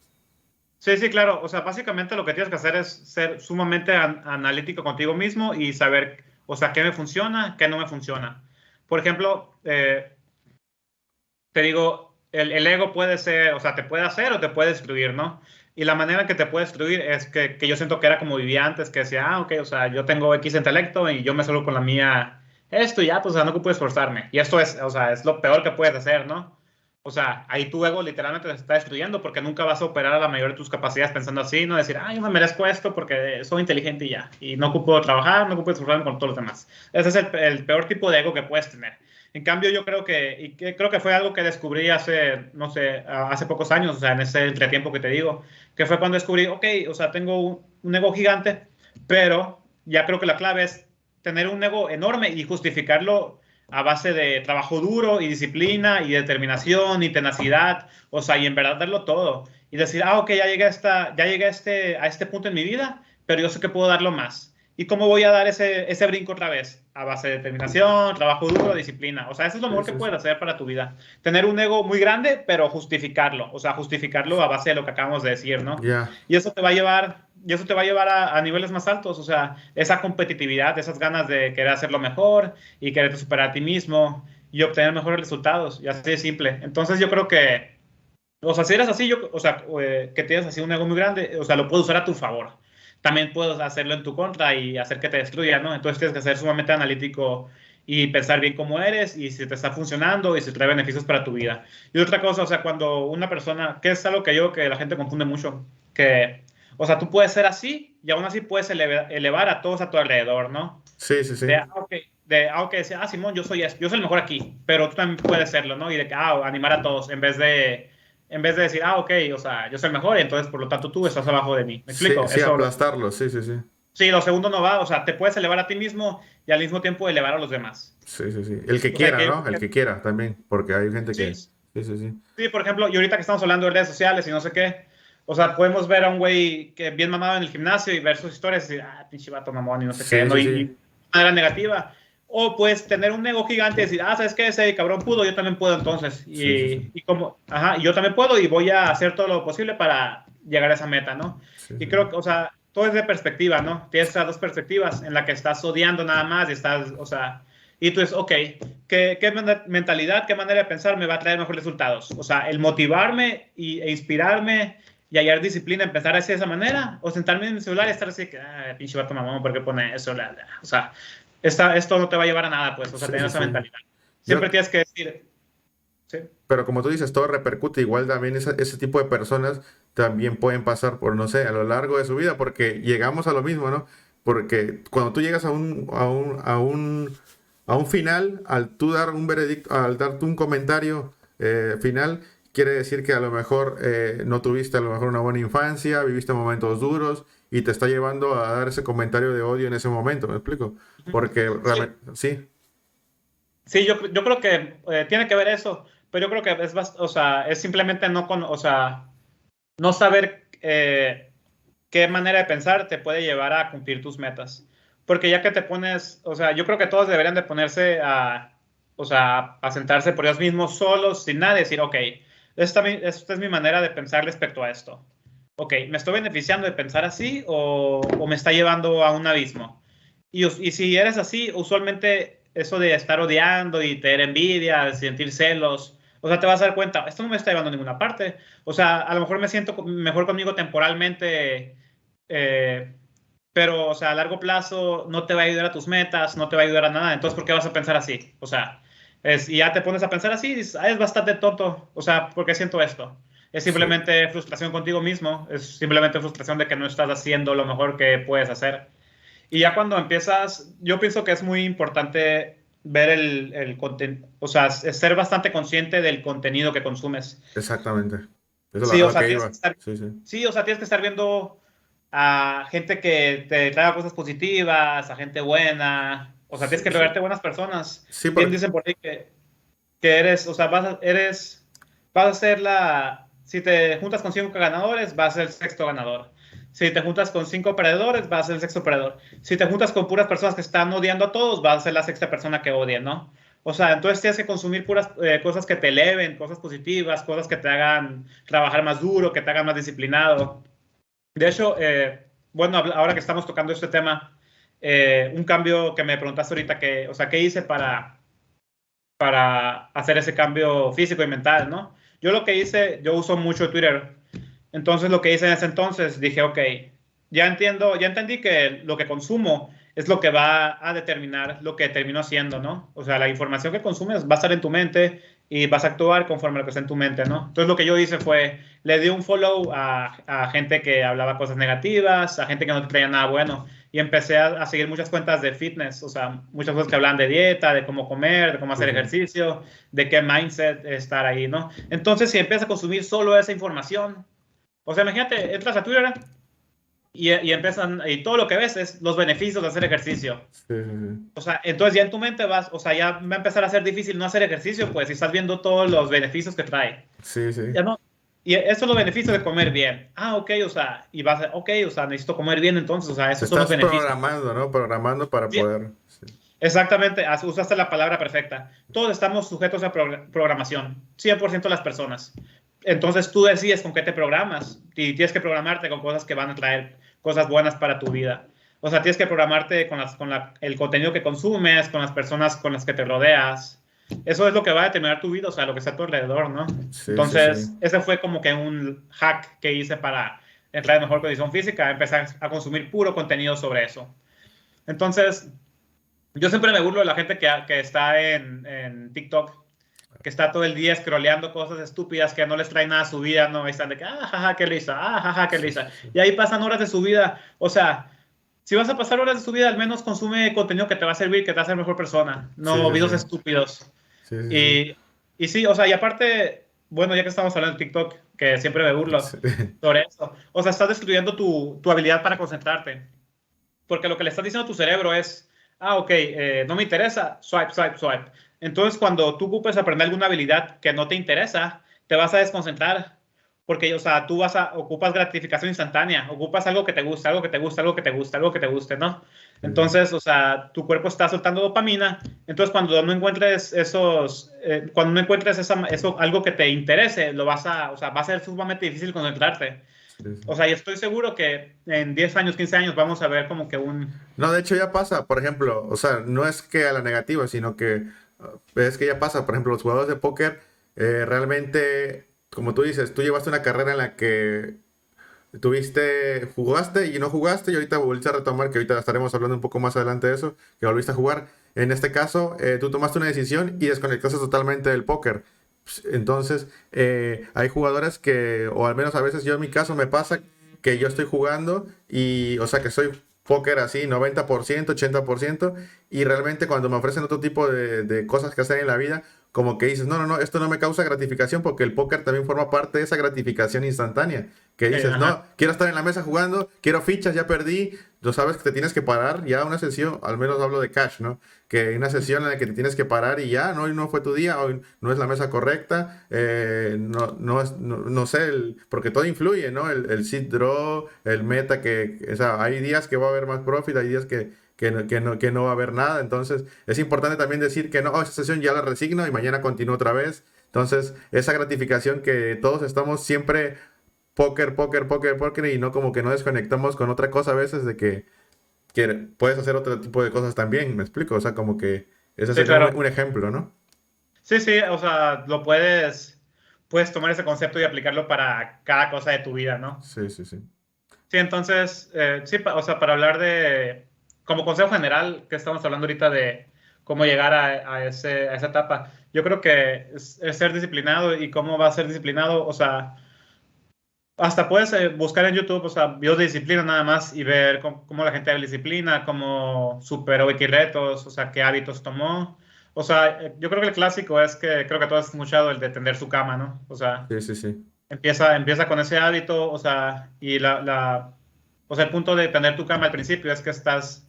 sí, sí, claro. O sea, básicamente lo que tienes que hacer es ser sumamente analítico contigo mismo y saber, o sea, qué me funciona, qué no me funciona. Por ejemplo, te digo, el ego puede ser, o sea, te puede hacer o te puede destruir, ¿no? Y la manera en que te puede destruir es que yo siento que era como vivía antes, que decía, ok, o sea, yo tengo X intelecto y yo me salgo con la mía esto y ya, pues, o sea, no puedo esforzarme. Y esto es, o sea, es lo peor que puedes hacer, ¿no? O sea, ahí tu ego literalmente te está destruyendo porque nunca vas a operar a la mayor de tus capacidades pensando así, no decir, yo me merezco esto porque soy inteligente y ya. Y no ocupo trabajar, no ocupo esforzarme con todos los demás. Ese es el peor tipo de ego que puedes tener. En cambio, yo creo creo que fue algo que descubrí hace, no sé, hace pocos años, o sea, en ese entretiempo que te digo, que fue cuando descubrí, ok, o sea, tengo un ego gigante, pero ya creo que la clave es tener un ego enorme y justificarlo a base de trabajo duro y disciplina y determinación y tenacidad, o sea, y en verdad darlo todo. Y decir, ok, ya llegué a este punto en mi vida, pero yo sé que puedo darlo más. ¿Y cómo voy a dar ese brinco otra vez? A base de determinación, trabajo duro, disciplina. O sea, eso es lo Sí, mejor que sí, sí. puedes hacer para tu vida. Tener un ego muy grande, pero justificarlo. O sea, justificarlo a base de lo que acabamos de decir, ¿no? Ya. Y eso te va a llevar, a niveles más altos. O sea, esa competitividad, esas ganas de querer hacerlo mejor y querer superar a ti mismo y obtener mejores resultados. Y así de simple. Entonces yo creo que, o sea, si eres así, o sea, que tienes así un ego muy grande, o sea, lo puedes usar a tu favor. También puedes hacerlo en tu contra y hacer que te destruya, ¿no? Entonces tienes que ser sumamente analítico y pensar bien cómo eres y si te está funcionando y si trae beneficios para tu vida. Y otra cosa, o sea, cuando una persona, que es algo que la gente confunde mucho, que, o sea, tú puedes ser así y aún así puedes elevar a todos a tu alrededor, ¿no? Sí, sí, sí. Decir, Simón, yo soy el mejor aquí, pero tú también puedes serlo, ¿no? Y de que, animar a todos en vez de decir, ok, o sea, yo soy el mejor y entonces por lo tanto tú estás abajo de mí. ¿Me Sí, explico? sí, aplastarlo, sí, sí, sí. Sí, lo segundo no va, o sea, te puedes elevar a ti mismo y al mismo tiempo elevar a los demás. Sí, sí, sí. El que O sea, quiera, ¿no? El que quiera también, porque hay gente sí, que... Sí, sí, sí. sí, por ejemplo, y ahorita que estamos hablando de redes sociales y no sé qué, o sea, podemos ver a un güey que bien mamado en el gimnasio y ver sus historias y decir, pinche vato mamón y no sé qué, Sí, ¿no? sí, Y sí. de manera negativa. O puedes tener un ego gigante y decir, ¿sabes qué? Ese cabrón pudo, yo también puedo entonces. Sí, sí, sí. Y yo también puedo y voy a hacer todo lo posible para llegar a esa meta, ¿no? Sí, Y sí, creo que, o sea, todo es de perspectiva, ¿no? Tienes esas dos perspectivas en la que estás odiando nada más y estás, o sea, y tú dices, ok, ¿qué mentalidad, qué manera de pensar me va a traer mejores resultados? O sea, el motivarme e inspirarme y hallar disciplina en pensar así de esa manera, o sentarme en mi celular y estar así que, pinche vato mamón, ¿por qué pone eso? O sea, esto no te va a llevar a nada, pues, o sea, sí, tener sí, esa sí. mentalidad. Yo, Siempre tienes que decir, sí, pero como tú dices, todo repercute. Igual también ese tipo de personas también pueden pasar por, no sé, a lo largo de su vida, porque llegamos a lo mismo, ¿no? Porque cuando tú llegas a un final, al tú dar un veredicto, al darte un comentario final, quiere decir que a lo mejor no tuviste a lo mejor una buena infancia, viviste momentos duros y te está llevando a dar ese comentario de odio en ese momento, ¿me explico? Porque sí, realmente, sí, sí, yo creo que tiene que ver eso, pero yo creo que o sea, es simplemente o sea, no saber qué manera de pensar te puede llevar a cumplir tus metas. Porque ya que te pones, o sea, yo creo que todos deberían de ponerse o sea, a sentarse por ellos mismos solos, sin nada, y decir, ok, esta es mi manera de pensar respecto a esto. Ok, ¿me estoy beneficiando de pensar así o me está llevando a un abismo? Y si eres así, usualmente eso de estar odiando y tener envidia, sentir celos, O sea, te vas a dar cuenta, esto no me está llevando a ninguna parte. O sea, a lo mejor me siento mejor conmigo temporalmente, eh, pero, o sea, a largo plazo no te va a ayudar a tus metas, no te va a ayudar a nada. Entonces, ¿por qué vas a pensar así? O sea, y ya te pones a pensar así y dices, es bastante tonto. O sea, ¿por qué siento esto? Es Sí, simplemente frustración contigo mismo, es simplemente frustración de que no estás haciendo lo mejor que puedes hacer. Y ya cuando empiezas, yo pienso que es muy importante ver el contenido, o sea, ser bastante consciente del contenido que consumes. exactamente. Eso es Sí, a o lo sea, que tienes que iba. estar, Sí, sí. sí, o sea, tienes que estar viendo a gente que te traiga cosas positivas, a gente buena, o sea, tienes Sí, que sí. rodearte de buenas personas. Sí, Bien porque... dicen por ahí que eres, o sea, vas a ser si te juntas con 5 ganadores, vas a ser el sexto ganador. Si te juntas con 5 perdedores, vas a ser el sexto perdedor. Si te juntas con puras personas que están odiando a todos, vas a ser la sexta persona que odia, ¿no? O sea, entonces tienes que consumir puras cosas que te eleven, cosas positivas, cosas que te hagan trabajar más duro, que te hagan más disciplinado. De hecho, bueno, ahora que estamos tocando este tema, un cambio que me preguntaste ahorita, o sea, ¿qué hice para hacer ese cambio físico y mental, ¿no? Yo lo que hice, yo uso mucho Twitter. Entonces lo que hice en ese entonces, dije, ok, ya entendí que lo que consumo es lo que va a determinar lo que termino haciendo, ¿no? O sea, la información que consumes va a estar en tu mente y vas a actuar conforme a lo que está en tu mente, ¿no? Entonces lo que yo hice fue, le di un follow a gente que hablaba cosas negativas, a gente que no te traía nada bueno y empecé a seguir muchas cuentas de fitness, o sea, muchas cosas que hablan de dieta, de cómo comer, de cómo Sí, hacer sí. ejercicio, de qué mindset estar ahí, ¿no? Entonces, si empiezas a consumir solo esa información, o sea, imagínate, entras a Twitter y empiezan, y todo lo que ves es los beneficios de hacer ejercicio. Sí, sí, O sea, entonces ya en tu mente o sea, ya va a empezar a ser difícil no hacer ejercicio, pues si estás viendo todos los beneficios que trae. sí. Sí, Ya sí. no. Y eso es los beneficios de comer bien. Ah, ok, o sea, y vas a, ok, o sea, necesito comer bien entonces, o sea, Te esos son los estás beneficios. programando, ¿no? Programando para Sí, poder... Sí, exactamente, usaste la palabra perfecta. Todos estamos sujetos a programación, 100% las personas. Entonces tú decides con qué te programas y tienes que programarte con cosas que van a traer cosas buenas para tu vida. O sea, tienes que programarte con el contenido que consumes, con las personas con las que te rodeas. Eso es lo que va a determinar tu vida, o sea, lo que está a tu alrededor, ¿no? sí, sí. Entonces, Sí. ese fue como que un hack que hice para entrar en mejor condición física, empezar a consumir puro contenido sobre eso. Entonces, yo siempre me burlo de la gente que está en TikTok, que está todo el día scrolleando cosas estúpidas que no les trae nada a su vida, ¿no? Ahí están de que, ah, jaja, qué risa, ah, jaja, qué Sí, sí, risa. sí. Y ahí pasan horas de su vida. O sea, si vas a pasar horas de su vida, al menos consume contenido que te va a servir, que te va a hacer mejor persona, Sí, no sí, videos sí. estúpidos. Sí, sí, sí. Y sí, o sea, y aparte, bueno, ya que estamos hablando de TikTok, que siempre me burlo Sí, sobre eso, o sea, estás destruyendo tu habilidad para concentrarte. Porque lo que le estás diciendo a tu cerebro es, ah, ok, no me interesa, swipe, swipe, swipe. Entonces, cuando tú ocupes aprender alguna habilidad que no te interesa, te vas a desconcentrar. Porque, o sea, ocupas gratificación instantánea, ocupas algo que te gusta, algo que te gusta, algo que te gusta, algo que te guste, ¿no? sí, Entonces, o sea, tu cuerpo está soltando dopamina. Entonces, cuando no encuentres eso, algo que te interese, o sea, va a ser sumamente difícil concentrarte. sí, sí. O sea, y estoy seguro que en 10 años, 15 años vamos a ver como que No, de hecho ya pasa, por ejemplo, o sea, no es que a la negativa, sino que es que ya pasa, por ejemplo, los jugadores de póker realmente, como tú dices, tú llevaste una carrera en la que jugaste y no jugaste y ahorita volviste a retomar, que ahorita estaremos hablando un poco más adelante de eso, que volviste a jugar. En este caso, tú tomaste una decisión y desconectaste totalmente del póker. Entonces, hay jugadores que, o al menos a veces yo en mi caso me pasa que yo estoy jugando y, o sea, que soy póker así 90%, 80% y realmente cuando me ofrecen otro tipo de cosas que hacer en la vida, como que dices, no, no, no, esto no me causa gratificación porque el póker también forma parte de esa gratificación instantánea. Que dices, ajá, no, quiero estar en la mesa jugando, quiero fichas, ya perdí. Tú sabes que te tienes que parar ya una sesión, al menos hablo de cash, ¿no? Que hay una sesión en la que te tienes que parar y ya, no, hoy no fue tu día, hoy no es la mesa correcta, no sé, porque todo influye, ¿no? El seed draw, el meta, o sea, hay días que va a haber más profit, hay días que no va a haber nada, entonces es importante también decir que no, esa sesión ya la resigno y mañana continúo otra vez. Entonces, esa gratificación que todos estamos siempre póker, póker, póker, póker y no como que no desconectamos con otra cosa a veces de que puedes hacer otro tipo de cosas también, me explico, o sea, como que ese sí, sería claro. un ejemplo, ¿no? Sí, sí, o sea, puedes tomar ese concepto y aplicarlo para cada cosa de tu vida, ¿no? Sí, sí, sí. Sí, entonces, sí, o sea, para hablar como consejo general, que estamos hablando ahorita de cómo llegar a esa etapa, yo creo que es ser disciplinado y cómo va a ser disciplinado, o sea, hasta puedes buscar en YouTube, o sea, videos de disciplina nada más y ver cómo la gente da disciplina, cómo superó X retos, o sea, qué hábitos tomó. O sea, yo creo que el clásico es que creo que todos has escuchado el de tender su cama, ¿no? O sea, Sí, sí, sí. empieza con ese hábito, o sea, o sea, el punto de tender tu cama al principio es que estás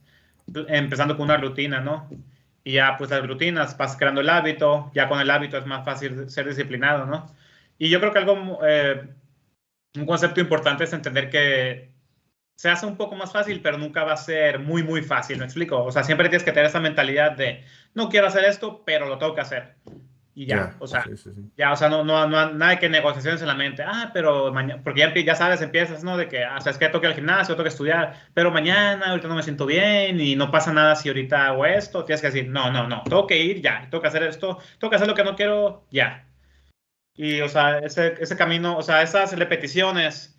empezando con una rutina, ¿no? Y ya, pues las rutinas, vas creando el hábito, ya con el hábito es más fácil ser disciplinado, ¿no? Y yo creo que un concepto importante es entender que se hace un poco más fácil, pero nunca va a ser muy, muy fácil, ¿me explico? O sea, siempre tienes que tener esa mentalidad de, no quiero hacer esto, pero lo tengo que hacer. Y ya, Ya, o sea, sí, sí, sí. ya, o sea, no, nada de que negociaciones en la mente. Ah, pero mañana, porque ya sabes, empiezas, ¿no? De que, o sea, es que tengo que ir al gimnasio, tengo que estudiar, pero mañana, ahorita no me siento bien y no pasa nada si ahorita hago esto. Tienes que decir, no, tengo que ir ya, tengo que hacer esto, tengo que hacer lo que no quiero ya. Y, o sea, ese camino, o sea, esas repeticiones,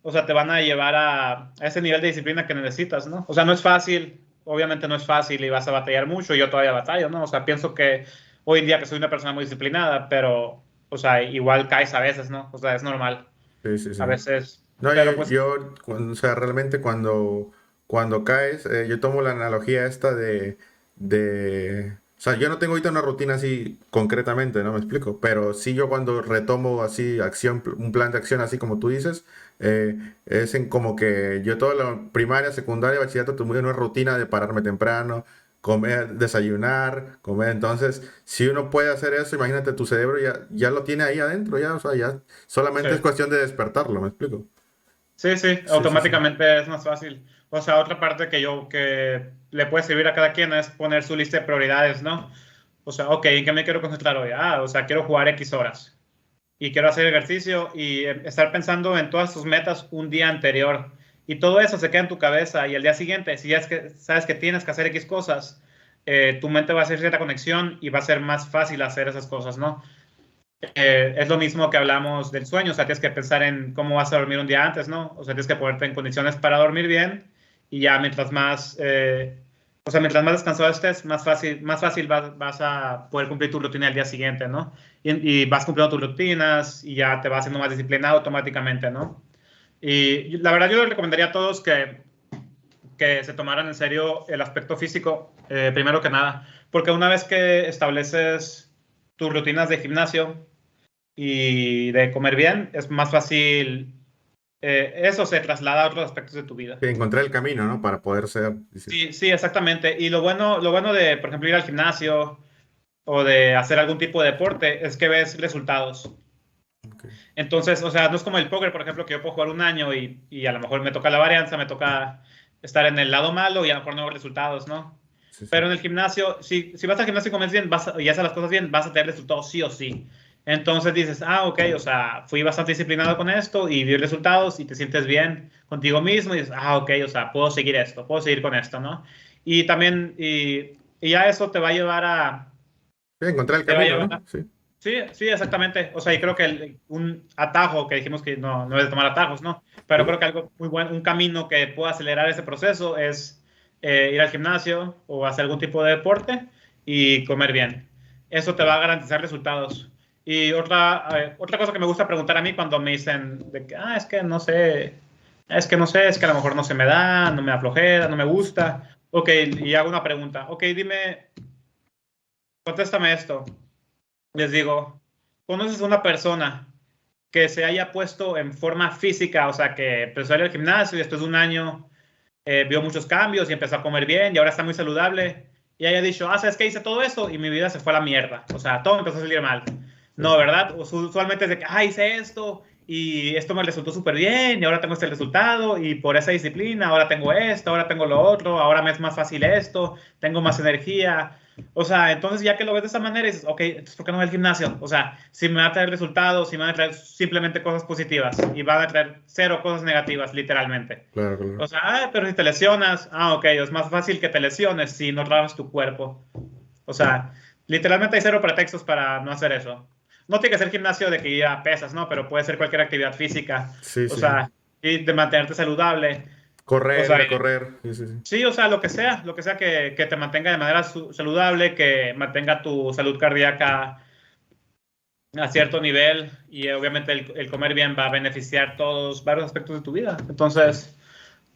o sea, te van a llevar a ese nivel de disciplina que necesitas, ¿no? O sea, no es fácil, obviamente no es fácil y vas a batallar mucho, yo todavía batallo, ¿no? O sea, pienso que hoy en día que soy una persona muy disciplinada, pero, o sea, igual caes a veces, ¿no? O sea, es normal, Sí, sí, a sí. veces, No, pero pues, o sea, realmente cuando caes, yo tomo la analogía esta o sea, yo no tengo ahorita una rutina así concretamente, ¿no? Me explico, pero sí yo cuando retomo así acción, un plan de acción así como tú dices, es en como que yo toda la primaria, secundaria, bachillerato tuve una rutina de pararme temprano, comer, desayunar, comer, entonces, si uno puede hacer eso, imagínate, tu cerebro ya lo tiene ahí adentro, ya, o sea, ya sí. solamente es cuestión de despertarlo, ¿me explico? Sí, sí, Sí, sí, sí. automáticamente es más fácil. O sea, otra parte que le puede servir a cada quien es poner su lista de prioridades, ¿no? O sea, ok, ¿en qué me quiero concentrar hoy? Ah, o sea, quiero jugar X horas y quiero hacer ejercicio y estar pensando en todas tus metas un día anterior. Y todo eso se queda en tu cabeza y el día siguiente, si ya es que sabes que tienes que hacer X cosas, tu mente va a hacer cierta conexión y va a ser más fácil hacer esas cosas, ¿no? Es lo mismo que hablamos del sueño, o sea, tienes que pensar en cómo vas a dormir un día antes, ¿no? O sea, tienes que ponerte en condiciones para dormir bien y ya o sea, mientras más descansado estés, más fácil vas a poder cumplir tu rutina el día siguiente, ¿no? Y vas cumpliendo tus rutinas y ya te vas haciendo más disciplinado automáticamente, ¿no? Y la verdad yo les recomendaría a todos que se tomaran en serio el aspecto físico, primero que nada, porque una vez que estableces tus rutinas de gimnasio, y de comer bien, es más fácil, eso se traslada a otros aspectos de tu vida. Sí, encontrar el camino, ¿no? Para poder ser, dices. Sí, sí, exactamente. Y lo bueno de, por ejemplo, ir al gimnasio o de hacer algún tipo de deporte es que ves resultados. Ok. Entonces, o sea, no es como el póker, por ejemplo, que yo puedo jugar un año y a lo mejor me toca la varianza, me toca estar en el lado malo y a lo mejor no veo resultados, ¿no? Sí, sí. Pero en el gimnasio, si vas al gimnasio y comes bien y haces las cosas bien, vas a tener resultados sí o sí. Entonces dices, ah, ok, o sea, fui bastante disciplinado con esto y vi resultados y te sientes bien contigo mismo y dices, ah, ok, o sea, puedo seguir esto, puedo seguir con esto, ¿no? Y también, y ya eso te va a llevar Sí, encontrar el te va a camino, llevar ¿no? Sí. Sí, sí, exactamente. O sea, y creo que un atajo que dijimos que no es de tomar atajos, ¿no? Pero Sí. creo que algo muy bueno, un camino que pueda acelerar ese proceso es ir al gimnasio o hacer algún tipo de deporte y comer bien. Eso te va a garantizar resultados. Y otra cosa que me gusta preguntar a mí cuando me dicen de que, es que no sé, es que a lo mejor no se me da, no me da flojera, no me gusta. Ok, y hago una pregunta. Ok, dime, contéstame esto. Les digo, ¿conoces a una persona que se haya puesto en forma física, o sea, que empezó a ir al gimnasio y después de un año vio muchos cambios y empezó a comer bien y ahora está muy saludable y haya dicho, ¿sabes qué? Hice todo eso y mi vida se fue a la mierda, o sea, todo empezó a salir mal. Sí, No, sí. ¿verdad? Usualmente es de que, hice esto y esto me resultó súper bien y ahora tengo este resultado y por esa disciplina ahora tengo esto, ahora tengo lo otro, ahora me es más fácil esto, tengo más energía. O sea, entonces ya que lo ves de esa manera, dices, ok, entonces ¿por qué no voy al gimnasio? O sea, si me va a traer resultados, si me van a traer simplemente cosas positivas y van a traer cero cosas negativas, literalmente. Claro, claro. O sea, pero si te lesionas, ok, es más fácil que te lesiones si no trabajas tu cuerpo. O sea, literalmente hay cero pretextos para no hacer eso. No tiene que ser gimnasio de que ya pesas, ¿no? Pero puede ser cualquier actividad física. Sí, O sí. sea, y de mantenerte saludable. O Correr, sea, ir a correr. Sí, sí, sí. sí, o sea, lo que sea que te mantenga de manera saludable, que mantenga tu salud cardíaca a cierto nivel y obviamente el comer bien va a beneficiar todos varios aspectos de tu vida. Sí, Entonces,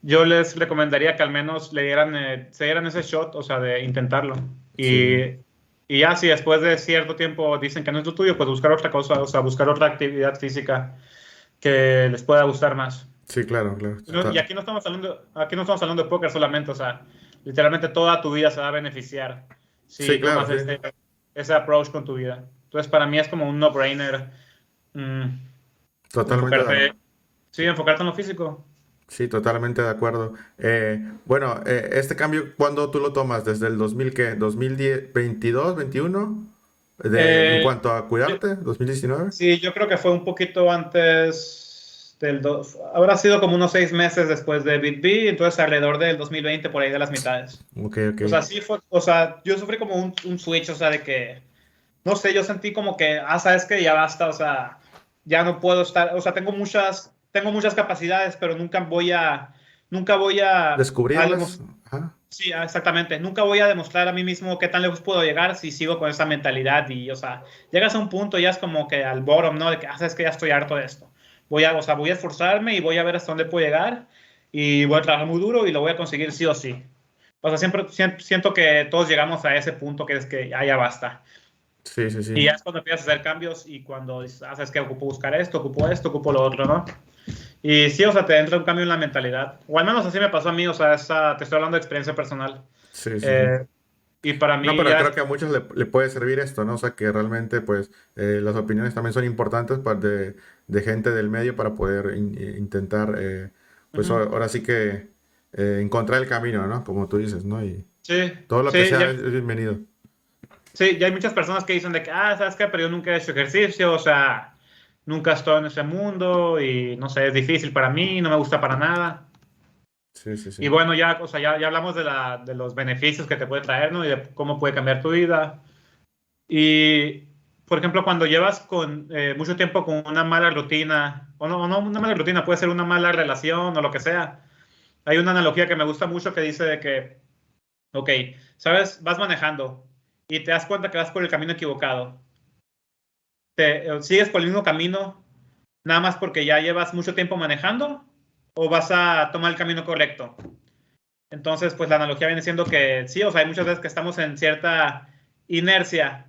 yo les recomendaría que al menos le dieran, se dieran ese shot, o sea, de intentarlo. sí, Y ya si después de cierto tiempo dicen que no es lo tuyo, pues buscar otra cosa, o sea, buscar otra actividad física que les pueda gustar más. sí, claro, claro. Y aquí no estamos hablando de póker solamente, o sea, literalmente toda tu vida se va a beneficiar Sí, si claro, tomas sí. ese approach con tu vida. Entonces, para mí es como un no-brainer mm, Totalmente de enfocarte, acuerdo. sí, enfocarte en lo físico. Sí, totalmente de acuerdo. Bueno, este cambio, ¿cuándo tú lo tomas? ¿Desde el 2000 qué? ¿2010, 22, 21? En Eh, cuanto a yo- cuidarte, ¿2019? sí, yo creo que fue un poquito antes habrá sido como unos 6 meses después de BitB, entonces alrededor del 2020, por ahí de las mitades. Ok, ok. O sea, sí fue, o sea, yo sufrí como un switch, o sea, de que no sé, yo sentí como que, sabes que ya basta, o sea, ya no puedo estar, o sea, tengo muchas capacidades, pero nunca voy ¿Descubrirlas? Ajá. sí, exactamente, nunca voy a demostrar a mí mismo qué tan lejos puedo llegar si sigo con esa mentalidad y, o sea, llegas a un punto ya es como que al bottom, ¿no? De que, sabes que ya estoy harto de esto. O sea, voy a esforzarme y voy a ver hasta dónde puedo llegar y voy a trabajar muy duro y lo voy a conseguir sí o sí. O sea, siento que todos llegamos a ese punto que es que ya basta. Sí, sí, Y ya sí. es cuando empiezas a hacer cambios y cuando dices, sabes que ocupo buscar esto, ocupo lo otro, ¿no? Y sí, o sea, te entra un cambio en la mentalidad. O al menos así me pasó a mí, o sea, te estoy hablando de experiencia personal. Sí, sí, sí. Eh, y para No, mí pero ya, creo que a muchos le puede servir esto, ¿no? O sea, que realmente, pues, las opiniones también son importantes de gente del medio para poder intentar, pues, ujú. ahora sí que encontrar el camino, ¿no? Como tú dices, ¿no? Y Sí, todo lo que sí, sea es bienvenido. sí, ya hay muchas personas que dicen de que, ¿sabes qué? Pero yo nunca he hecho ejercicio, o sea, nunca estoy en ese mundo y no sé, es difícil para mí, no me gusta para nada. Sí, sí, Y sí. bueno, ya, o sea, ya hablamos de los beneficios que te puede traer, ¿no? Y de cómo puede cambiar tu vida. Y, por ejemplo, cuando llevas con mucho tiempo con una mala rutina, o no una mala rutina, puede ser una mala relación o lo que sea. Hay una analogía que me gusta mucho que dice de que, ok, sabes, vas manejando y te das cuenta que vas por el camino equivocado. ¿Sigues por el mismo camino nada más porque ya llevas mucho tiempo manejando o vas a tomar el camino correcto? Entonces, pues la analogía viene siendo que sí, o sea, hay muchas veces que estamos en cierta inercia,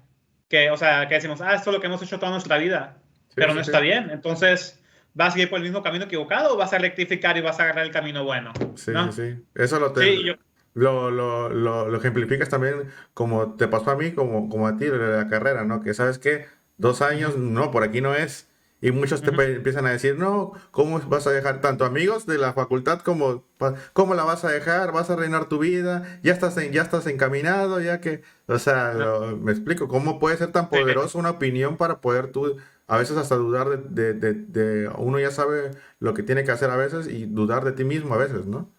que, o sea, que decimos, esto es lo que hemos hecho toda nuestra vida, Sí, pero no sí, está sí. bien. Entonces, ¿vas a seguir por el mismo camino equivocado o vas a rectificar y vas a agarrar el camino bueno? Sí, sí, ¿No? sí. Eso Sí, yo, lo ejemplificas también como te pasó a mí, como a ti de la carrera, ¿no? Que sabes que 2 años, ujú, no, por aquí no es. Y muchos ujú, empiezan a decir, no, ¿cómo vas a dejar tanto amigos de la facultad como, cómo la vas a dejar? ¿Vas a reinar tu vida? Ya estás encaminado, ya que, o sea, ajá, me explico, ¿cómo puede ser tan sí, poderosa una opinión para poder tú, a veces hasta dudar uno ya sabe lo que tiene que hacer a veces y dudar de ti mismo a veces, ¿no?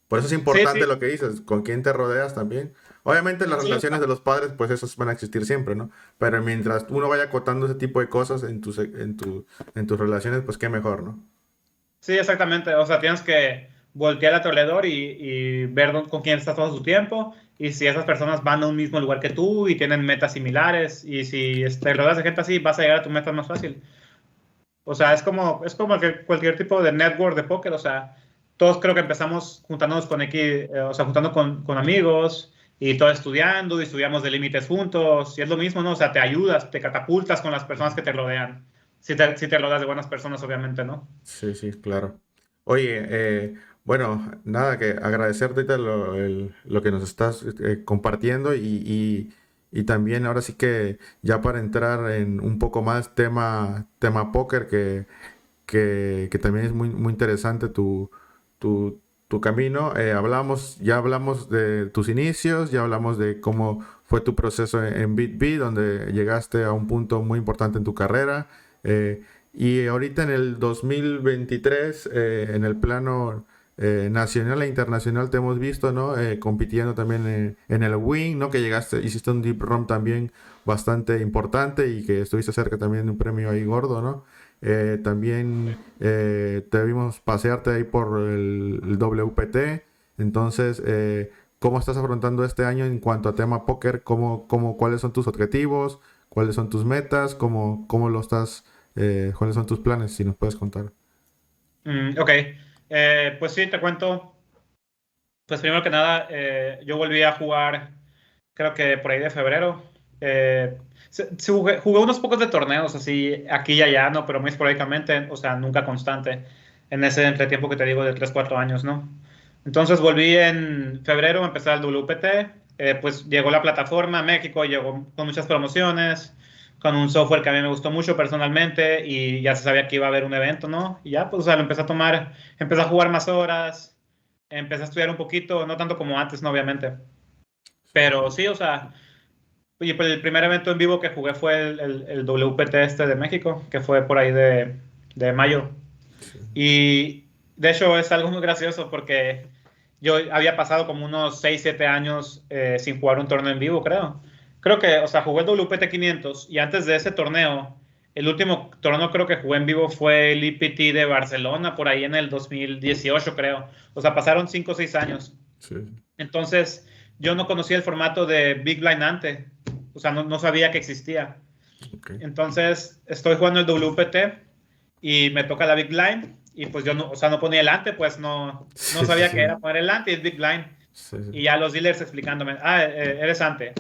Por eso es sí, importante sí, lo que dices, con quién te rodeas también. Obviamente las sí, relaciones de los padres, pues esos van a existir siempre, ¿no? Pero mientras uno vaya acotando ese tipo de cosas en tus relaciones, pues qué mejor, ¿no? sí, exactamente. O sea, tienes que voltear a tu alrededor y ver con quién estás todo su tiempo y si esas personas van a un mismo lugar que tú y tienen metas similares y si te rodeas de gente así, vas a llegar a tu meta más fácil. O sea, es como que cualquier tipo de network de póker. O sea, todos creo que empezamos juntándonos con X, o sea, juntando con amigos y todos estudiando y estudiamos de límites juntos. Y es lo mismo, ¿no? O sea, te ayudas, te catapultas con las personas que te rodean. Si te rodeas de buenas personas, obviamente, ¿no? Sí, sí, claro. Oye, bueno, nada, que agradecerte ahorita lo que nos estás compartiendo y también ahora sí que ya para entrar en un poco más tema póker, que también es muy, muy interesante tu camino. Ya hablamos de tus inicios, ya hablamos de cómo fue tu proceso en BitB, donde llegaste a un punto muy importante en tu carrera. Y ahorita en el 2023, en el plano nacional e internacional te hemos visto, ¿no? Compitiendo también en el Wing, ¿no? Que llegaste, hiciste un Deep Roam también bastante importante y que estuviste cerca también de un premio ahí gordo, ¿no? También te vimos pasearte ahí por el WPT. Entonces, ¿cómo estás afrontando este año en cuanto a tema póker? ¿Cuáles son tus objetivos? ¿Cuáles son tus metas? ¿Cómo lo estás? ¿Cuáles son tus planes? Si nos puedes contar. Ok, pues sí, te cuento. Pues primero que nada, yo volví a jugar, creo que por ahí de febrero. Jugué unos pocos de torneos, así aquí y allá, ¿no? Pero muy esporádicamente, o sea, nunca constante, en ese entretiempo que te digo de 3 4 años, ¿no? Entonces volví en febrero a empezar el WPT, pues llegó la plataforma a México, llegó con muchas promociones, con un software que a mí me gustó mucho personalmente y ya se sabía que iba a haber un evento, ¿no? Y ya, pues, o sea, lo empecé a tomar, empecé a jugar más horas, empecé a estudiar un poquito, no tanto como antes, no, obviamente. Pero sí, o sea, y pues el primer evento en vivo que jugué fue el WPT este de México, que fue por ahí de mayo. Sí. Y de hecho es algo muy gracioso porque yo había pasado como unos 6 7 años sin jugar un torneo en vivo, creo. Creo que, o sea, jugué el WPT 500 y antes de ese torneo, el último torneo creo que jugué en vivo fue el IPT de Barcelona, por ahí en el 2018, creo. O sea, pasaron 5 o 6 años. Sí. Entonces, yo no conocía el formato de Big Blind antes. O sea, no sabía que existía. Ok. Entonces, estoy jugando el WPT y me toca la Big Blind y pues yo no, o sea, no ponía el ante, pues no Sí, sí, sabía sí. que era poner el ante y es Big Blind. Sí, sí. Y ya los dealers explicándome, eres ante.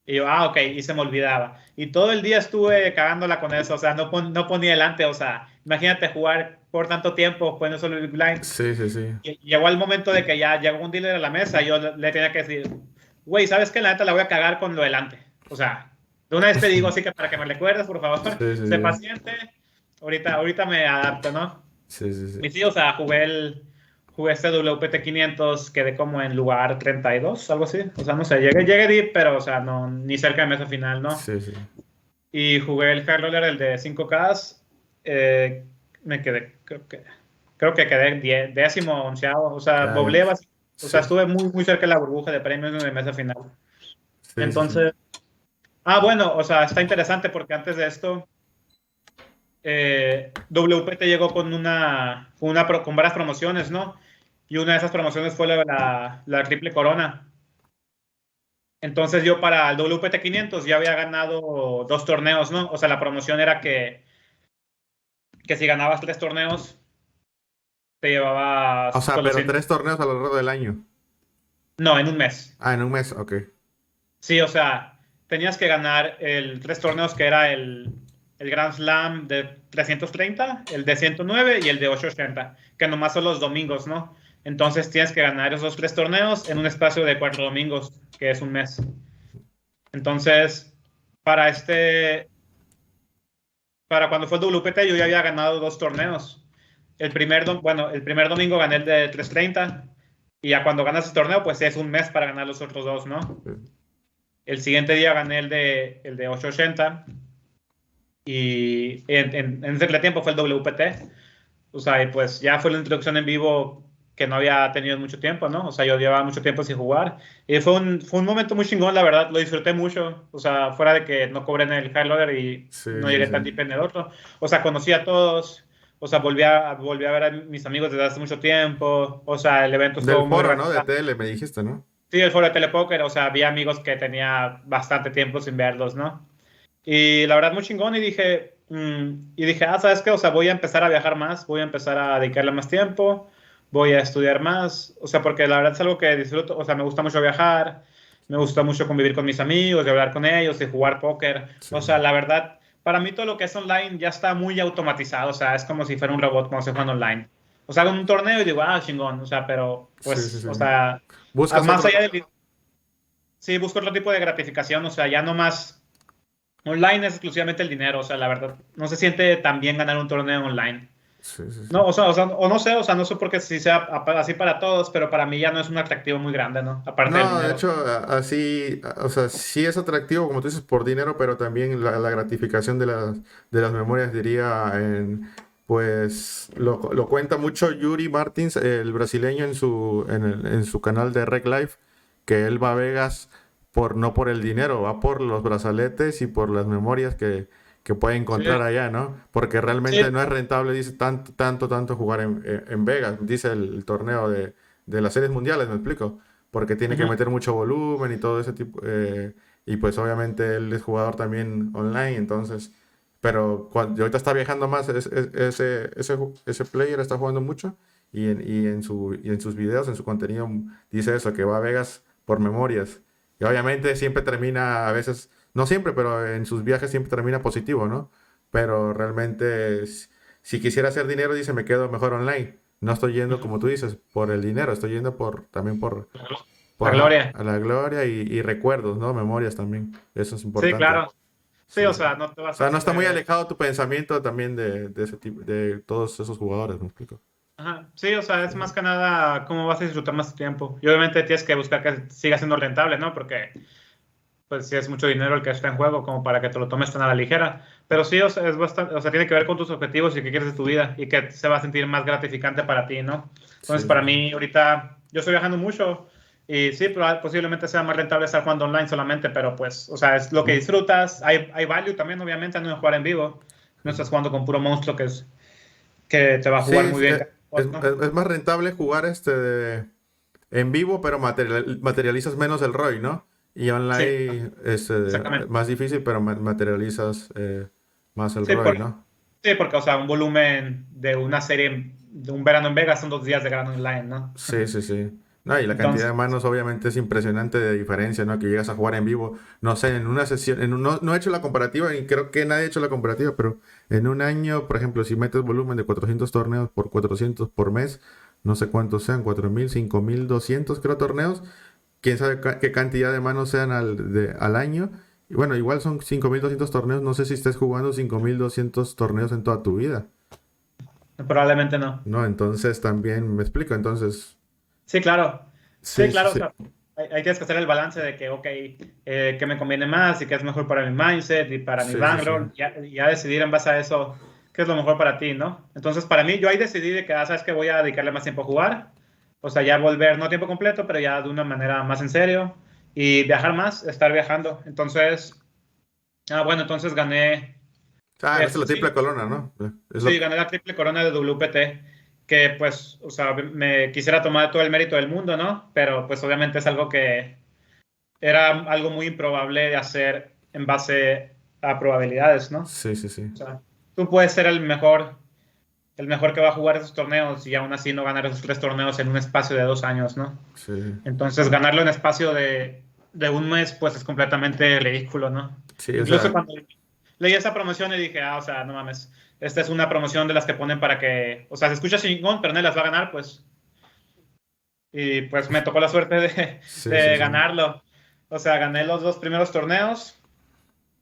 Y yo, ok, y se me olvidaba. Y todo el día estuve cagándola con eso, o sea, no ponía el ante, o sea, imagínate jugar por tanto tiempo poniendo solo el Big Blind. Sí, sí, sí. Y llegó el momento de que ya llegó un dealer a la mesa y yo le tenía que decir, güey, ¿sabes qué? La neta la voy a cagar con lo delante. O sea, de una vez te digo así que para que me recuerdes, por favor, Sí, sí, sé sí. paciente. Ahorita me adapto, ¿no? Sí, sí, sí. Y sí, o sea, jugué este WPT 500, quedé como en lugar 32, algo así. O sea, no sé, llegué deep, pero, o sea, no, ni cerca de mesa final, ¿no? Sí, sí. Y jugué el Hard Roller, el de 5K. Me quedé, creo que quedé décimo, onceavo. O sea, Ay, doblé, o sea, sí. estuve muy cerca de la burbuja de premios de mesa final. Sí, sí, sí. Entonces, bueno, o sea, está interesante porque antes de esto, WPT llegó con varias promociones, ¿no? Y una de esas promociones fue la Triple Corona. Entonces yo para el WPT 500 ya había ganado 2 torneos, ¿no? O sea, la promoción era que si ganabas 3 torneos, te O llevabas sea, con los... pero 3 torneos a lo largo del año. No, en un mes. Ah, en un mes, ok. Sí, o sea, tenías que ganar el 3 torneos que era el Grand Slam de 330, el de 109 y el de 880, que nomás son los domingos, ¿no? Entonces tienes que ganar esos 3 torneos en un espacio de 4 domingos, que es un mes. Entonces, para para cuando fue el WPT yo ya había ganado 2 torneos. El primer domingo gané el de 330 y ya cuando ganas el torneo, pues es un mes para ganar los otros 2, ¿no? El siguiente día gané el de 880 y en ese tiempo fue el WPT. O sea, y pues ya fue la introducción en vivo que no había tenido en mucho tiempo, ¿no? O sea, yo llevaba mucho tiempo sin jugar. Y fue un momento muy chingón, la verdad, lo disfruté mucho. O sea, fuera de que no cobré en el High Loader y Sí, no sí, llegué sí. tan deep en el otro. O sea, conocí a todos. O sea, volví a ver a mis amigos desde hace mucho tiempo. O sea, el evento Del estuvo muy foro, ¿no? De organizado. tele, me dijiste, ¿no? Sí, el foro de Telepóker, o sea, había amigos que tenía bastante tiempo sin verlos, ¿no? Y la verdad, muy chingón. Y dije, ¿sabes qué? O sea, voy a empezar a viajar más, voy a empezar a dedicarle más tiempo, voy a estudiar más. O sea, porque la verdad es algo que disfruto. O sea, me gusta mucho viajar, me gusta mucho convivir con mis amigos, de hablar con ellos, de jugar póker. Sí. O sea, la verdad, para mí todo lo que es online ya está muy automatizado. O sea, es como si fuera un robot cuando se juega online. O sea, hago un torneo y digo, chingón. O sea, pero, Sí, sí, pues, sí. o sea, Buscas más otro. allá del... Sí, busco otro tipo de gratificación. O sea, ya no más. Online es exclusivamente el dinero, o sea, la verdad, no se siente tan bien ganar un torneo online. Sí, sí, sí. No, o no sé, o sea, no sé por qué si sea así para todos, pero para mí ya no es un atractivo muy grande, ¿no? Aparte del No, de dinero. hecho, así, o sea, sí es atractivo, como tú dices, por dinero, pero también la gratificación de las memorias, diría, pues lo cuenta mucho Yuri Martins, el brasileño, en su canal de Rec Life, que él va a Vegas no por el dinero, va por los brazaletes y por las memorias que puede Sí, encontrar allá, ¿no? Porque realmente sí, no es rentable, dice, tanto jugar en Vegas, dice el torneo de las series mundiales, ¿me explico? Porque tiene que ujú. meter mucho volumen y todo ese tipo, y pues obviamente él es jugador también online, entonces, pero cuando ahorita está viajando más, ese player está jugando mucho y en sus videos, en su contenido, dice eso, que va a Vegas por memorias. Y obviamente siempre termina, a veces, no siempre, pero en sus viajes siempre termina positivo, ¿no? Pero realmente, si quisiera hacer dinero, dice, me quedo mejor online. No estoy yendo, Ujú. como tú dices, por el dinero, estoy yendo también La ajá, gloria. a la gloria y recuerdos, ¿no? Memorias también. Eso es Sí, importante. claro. Sí, Sí, o sí. sea, no te O vas a... sea, no está muy alejado tu pensamiento también de ese tipo, de todos esos jugadores, ¿me explico? ajá. Sí, o sea, Sí, es más que nada cómo vas a disfrutar más tu tiempo. Y obviamente tienes que buscar que siga siendo rentable, ¿no? Porque pues si es mucho dinero el que está en juego como para que te lo tomes tan a la ligera. Pero sí, o sea, es bastante, o sea, tiene que ver con tus objetivos y qué quieres de tu vida y que se va a sentir más gratificante para ti, ¿no? Entonces, sí, para sí, sí. mí, ahorita, yo estoy viajando mucho y sí, posiblemente sea más rentable estar jugando online solamente, pero pues, o sea, es lo que Ujú. disfrutas. Hay value también, obviamente, no en jugar en vivo. No estás jugando con puro monstruo que te va a Sí, jugar muy bien, ¿no? es más rentable jugar en vivo, pero materializas menos el ROI, ¿no? Y Sí, online es exactamente. más difícil, pero materializas más el Sí, ROI, ¿no? sí, porque, o sea, un volumen de una serie de un verano en Vegas son 2 días de verano online, ¿no? Sí, sí, sí. No, y la cantidad de Entonces, manos obviamente es impresionante de diferencia, ¿no? Que llegas a jugar en vivo, no sé, en una sesión, no he hecho la comparativa y creo que nadie ha hecho la comparativa, pero en un año, por ejemplo, si metes volumen de 400 torneos por 400 por mes, no sé cuántos sean, 4.000, 5.200 creo torneos, quién sabe qué cantidad de manos sean al año. Y bueno, igual son 5.200 torneos, no sé si estés jugando 5.200 torneos en toda tu vida, probablemente no. ¿no? Entonces también me explico, entonces, Sí, claro. Sí, sí, sí, claro, o sí. sea, ahí tienes que hacer el balance de que, ok, qué me conviene más y qué es mejor para mi mindset y para mi Sí, sí, sí. bankroll, ya decidir en base a eso qué es lo mejor para ti, ¿no? Entonces, para mí, yo ahí decidí de que, sabes que voy a dedicarle más tiempo a jugar, o sea, ya volver, no a tiempo completo, pero ya de una manera más en serio y viajar más, estar viajando. Entonces, bueno, entonces gané, Ah, ganaste la triple sí, corona, ¿no? Es lo sí, que... gané la triple corona de WPT, que pues, o sea, me quisiera tomar todo el mérito del mundo, ¿no? Pero pues obviamente es algo que era algo muy improbable de hacer en base a probabilidades, ¿no? Sí, sí, sí. O sea, tú puedes ser el mejor que va a jugar esos torneos y aún así no ganar esos 3 torneos en un espacio de 2 años, ¿no? Sí, Entonces, ganarlo en espacio de un mes, pues es completamente ridículo, ¿no? sí, o Incluso sea, cuando leí esa promoción y dije, o sea, no mames, esta es una promoción de las que ponen para que, o sea, se escucha chingón, pero no las va a ganar, pues. Y pues me tocó la suerte de, sí, sí, de sí. ganarlo. O sea, gané los 2 primeros torneos.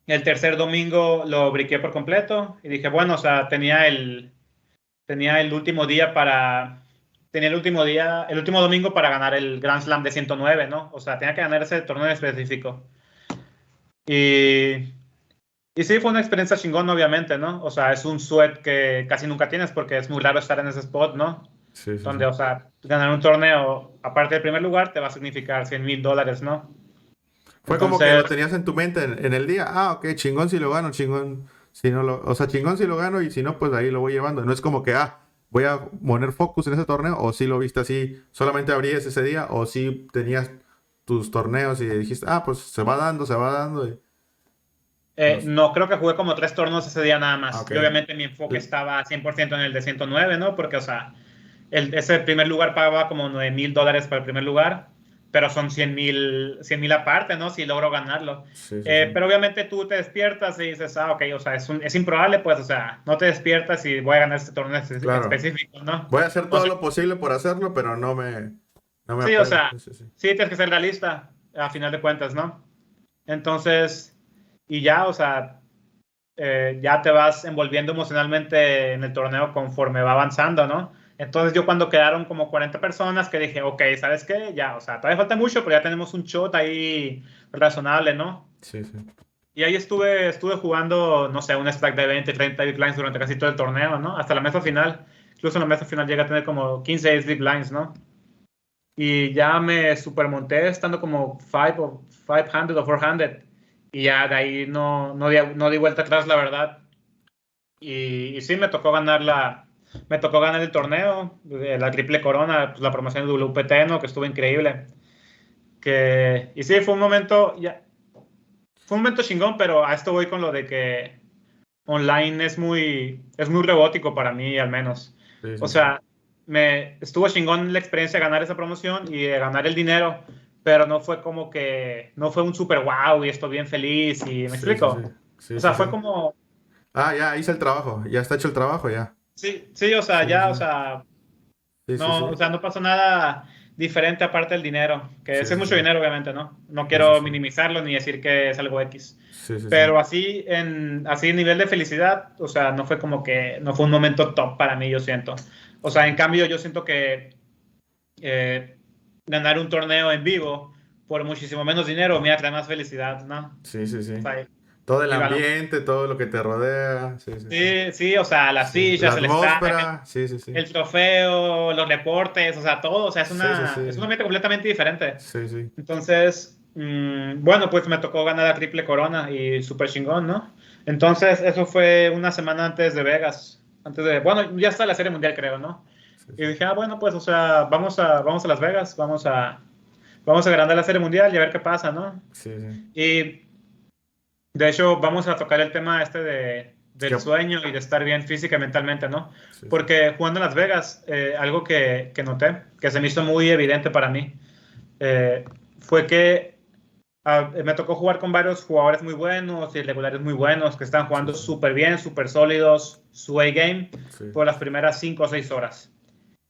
El tercer domingo lo briqué por completo y dije, bueno, o sea, tenía el último día el último domingo para ganar el Grand Slam de 109, ¿no? O sea, tenía que ganar ese torneo específico. Y, y sí, fue una experiencia chingón, obviamente, ¿no? O sea, es un sweat que casi nunca tienes porque es muy raro estar en ese spot, ¿no? Sí, sí, sí. Donde, o sea, ganar un torneo, aparte del primer lugar, te va a significar $100,000, ¿no? Fue como que Entonces, lo tenías en tu mente en el día. Ah, ok, chingón si lo gano, chingón si no lo... O sea, chingón si lo gano y si no, pues ahí lo voy llevando. No es como que, voy a poner focus en ese torneo o si lo viste así, solamente abrías ese día o si tenías tus torneos y dijiste, pues se va dando. No sé. no, creo que jugué como 3 torneos ese día nada Ah, más. ok. Y obviamente mi enfoque estaba 100% en el de 109, ¿no? Porque, o sea, ese primer lugar pagaba como $9,000 para el primer lugar, pero son 100,000 aparte, ¿no? Si logro ganarlo. Sí, sí, sí. Pero obviamente tú te despiertas y dices, ok, o sea, es improbable, pues, o sea, no te despiertas y voy a ganar este torneo Claro. específico, ¿no? Voy a hacer O todo sea, lo posible por hacerlo, pero no me sí, o apego. sea, Sí, sí, sí. sí tienes que ser realista a final de cuentas, ¿no? Entonces, y ya, o sea, ya te vas envolviendo emocionalmente en el torneo conforme va avanzando, ¿no? Entonces yo cuando quedaron como 40 personas que dije, ok, ¿sabes qué? Ya, o sea, todavía falta mucho, pero ya tenemos un shot ahí razonable, ¿no? Sí, sí. Y ahí estuve jugando, no sé, un stack de 20, 30 big blinds durante casi todo el torneo, ¿no? Hasta la mesa final. Incluso en la mesa final llega a tener como 15 ace big blinds, ¿no? Y ya me supermonté estando como 500 o 400. Y ya de ahí no di vuelta atrás, la verdad. Y sí, me tocó ganar el torneo, la triple corona, pues, la promoción de WPT, ¿no? Que estuvo increíble. Y sí, fue un momento chingón, pero a esto voy con lo de que online es muy robótico para mí, al menos. Sí, O sí, sí. sea, estuvo chingón la experiencia de ganar esa promoción y de ganar el dinero, pero no fue como que, no fue un super wow y estoy bien feliz y me Sí, sí, sí. explico. O Sí, sí, sea, sí. fue como, Ah, ya hice el trabajo. Ya está hecho el trabajo, ya. sí, sí, o sea, Sí, sí, ya, sí. o sea, Sí, sí, no, sí. o sea, no pasó nada diferente aparte del dinero, que Sí, ese es sí, mucho sí. dinero, obviamente, ¿no? No Sí, sí, quiero sí. minimizarlo ni decir que es algo X. Sí, sí, sí. Pero así nivel de felicidad, o sea, no fue como que, no fue un momento top para mí, yo siento. O sea, en cambio, yo siento que eh, ganar un torneo en vivo por muchísimo menos dinero me trae más felicidad, ¿no? Sí, sí, O sí. sea, Todo el y bueno, ambiente, todo lo que te rodea. Sí, sí, sí. sí, sí, o sea, las Sí. La sillas, el stack, atmósfera. Sí, sí, sí. el trofeo, los reportes, o sea, todo, o sea, es Sí, sí, una, es un sí. ambiente completamente diferente. Sí, sí. Entonces, bueno, pues me tocó ganar la triple corona y súper chingón, ¿no? Entonces, eso fue una semana antes de Vegas, bueno, ya está la Serie Mundial, creo, ¿no? Sí, Y sí. dije, bueno, pues, o sea, vamos a Las Vegas, vamos a agrandar la Serie Mundial y a ver qué pasa, ¿no? Sí, sí. Y de hecho, vamos a tocar el tema ¿Qué? del sueño y de estar bien física y mentalmente, ¿no? Sí, sí. Porque jugando en Las Vegas, algo que noté, que se me hizo muy evidente para mí, fue que me tocó jugar con varios jugadores muy buenos y regulares muy buenos que están Sí, jugando sí. súper bien, súper sólidos, su A-game Sí. por las primeras 5 o 6 horas.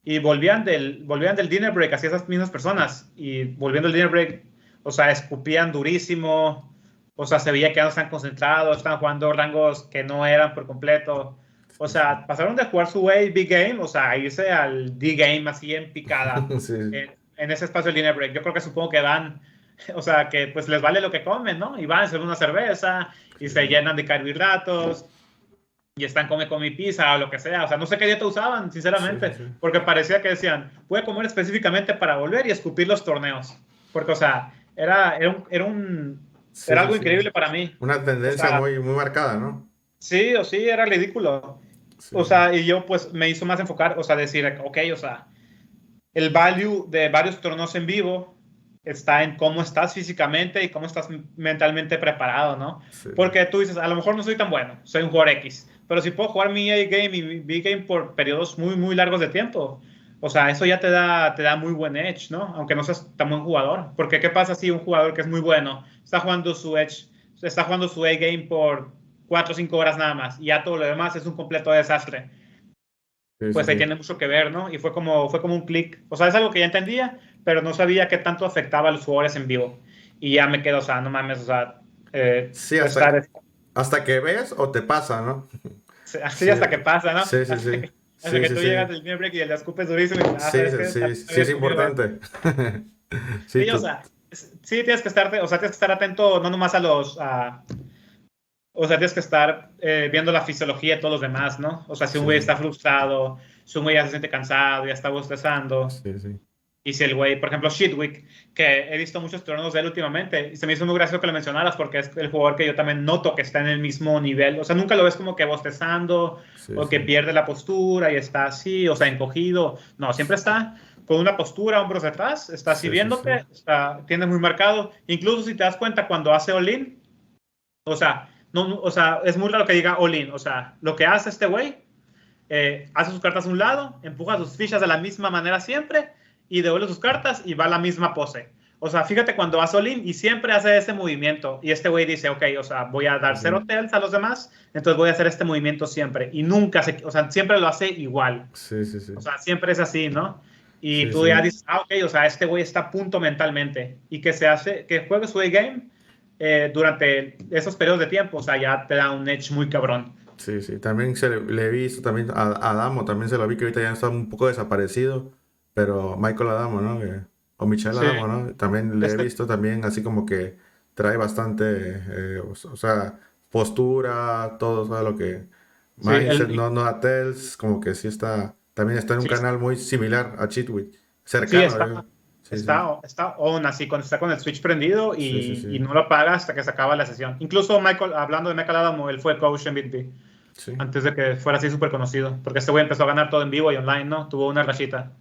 Y volvían del dinner break, así esas mismas personas. Y volviendo del dinner break, o sea, escupían durísimo. O sea, se veía que no están concentrados, estaban jugando rangos que no eran por completo. O Sí, sí. sea, pasaron de jugar su big game, o sea, a irse al D-game así en picada Sí. en ese espacio del dinner break. Yo creo que supongo que van, o sea, que pues les vale lo que comen, ¿no? Y van a hacer una cerveza y Sí, se sí. llenan de carbohidratos y están con mi pizza o lo que sea. O sea, no sé qué dieta usaban, Sí, sí, sinceramente, sí. porque parecía que decían, voy a comer específicamente para volver y escupir los torneos. Porque, o sea, Sí, era sí, algo sí. increíble para mí. Una O tendencia sea, muy, muy marcada, ¿no? sí o sí, era ridículo. Sí, O sea, y yo pues me hizo más enfocar, o sea, decir, ok, o sea, el value de varios torneos en vivo está en cómo estás físicamente y cómo estás mentalmente preparado, ¿no? sí, Porque tú dices, a lo mejor no soy tan bueno, soy un jugador X, pero si puedo jugar mi A-game y mi B-game por periodos muy, muy largos de tiempo, o sea, eso ya te da muy buen edge, ¿no? Aunque no seas tan buen jugador. Porque ¿qué pasa si un jugador que es muy bueno está jugando su A-game por 4 o 5 horas nada más y ya todo lo demás es un completo desastre? sí, sí, Pues ahí sí. tiene mucho que ver, ¿no? Y fue como un clic. O sea, es algo que ya entendía, pero no sabía qué tanto afectaba a los jugadores en vivo. Y ya me quedo, o sea, no mames, o sea, Sí, estar hasta que ves o te pasa, ¿no? así Sí, hasta que pasa, ¿no? sí, sí, Hasta sí. que, hasta Sí, que sí, tú sí. llegas del dinner break y le escupes durísimo y Sí, ¿sabes sí, qué? sí, sí Había es comido esto. importante. Sí, Sí, o sea, sí tienes que estar atento no nomás o sea, tienes que estar viendo la fisiología de todos los demás, ¿no? O sea, si un sí, güey sí, está frustrado, si un güey ya se siente cansado, ya está bostezando. sí, sí. Y si el güey, por ejemplo, Shitwick, que he visto muchos torneos de él últimamente, y se me hizo muy gracioso que lo mencionaras porque es el jugador que yo también noto que está en el mismo nivel. O sea, nunca lo ves como que bostezando Sí, o que sí. pierde la postura y está así, o sea, encogido. No, siempre está con una postura, hombros atrás, está así Sí, sí, sí. viéndote, tiene muy marcado. Incluso si te das cuenta cuando hace all-in, o sea, o sea, es muy raro que diga all-in. O sea, lo que hace este güey hace sus cartas a un lado, empuja sus fichas de la misma manera siempre y devuelve sus cartas y va a la misma pose. O sea, fíjate cuando va Solín y siempre hace ese movimiento. Y este güey dice, ok, o sea, voy a dar Sí, cero tells a los demás, entonces voy a hacer este movimiento siempre. Y o sea, siempre lo hace igual. sí, sí, sí. O sea, siempre es así, ¿no? Y Sí, tú ya sí. dices, ok, o sea, este güey está a punto mentalmente. Y que juegue su A-game durante esos periodos de tiempo, o sea, ya te da un edge muy cabrón. Sí, sí. También le he visto también a Adamo, también se lo vi que ahorita ya está un poco desaparecido, pero Michael Adamo, ¿no? O Michelle Sí, Adamo, ¿no? También le he este, visto también así como que trae bastante, o sea, postura, todo, o sea, lo que Sí, Mindset, no da tells, como que sí está, también está en un sí, canal muy similar a Cheatwit, sí, cercano, sí, sí, está on así, cuando está con el Switch prendido sí, sí, y sí, no lo apaga hasta que se acaba la sesión. Incluso Michael, hablando de Michael Adamo, él fue coach en BTP sí, antes de que fuera así súper conocido, porque este güey empezó a ganar todo en vivo y online, ¿no? Tuvo una rachita.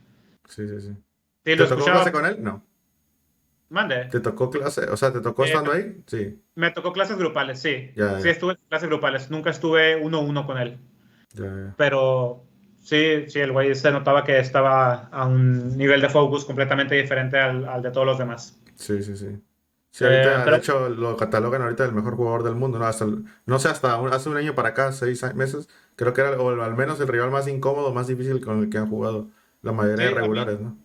sí, sí, sí. Sí, lo ¿Te tocó escuchaba, clase con él? No. mande. ¿Te tocó clase? O sea, ¿te tocó Eh, estando ahí? Sí, me tocó clases grupales, sí. ya, Sí, ya, estuve en clases grupales. Nunca estuve uno a uno con él. ya, ya. Pero sí, sí, el güey se notaba que estaba a un nivel de focus completamente diferente al de todos los demás. Sí, sí, sí. Sí, ahorita, de Pero hecho, lo catalogan ahorita el mejor jugador del mundo, ¿no? No sé, hace un año para acá, 6 meses, creo que era, o al menos el rival más incómodo, más difícil con el que han jugado la mayoría de sí, a mí, regulares, ¿no?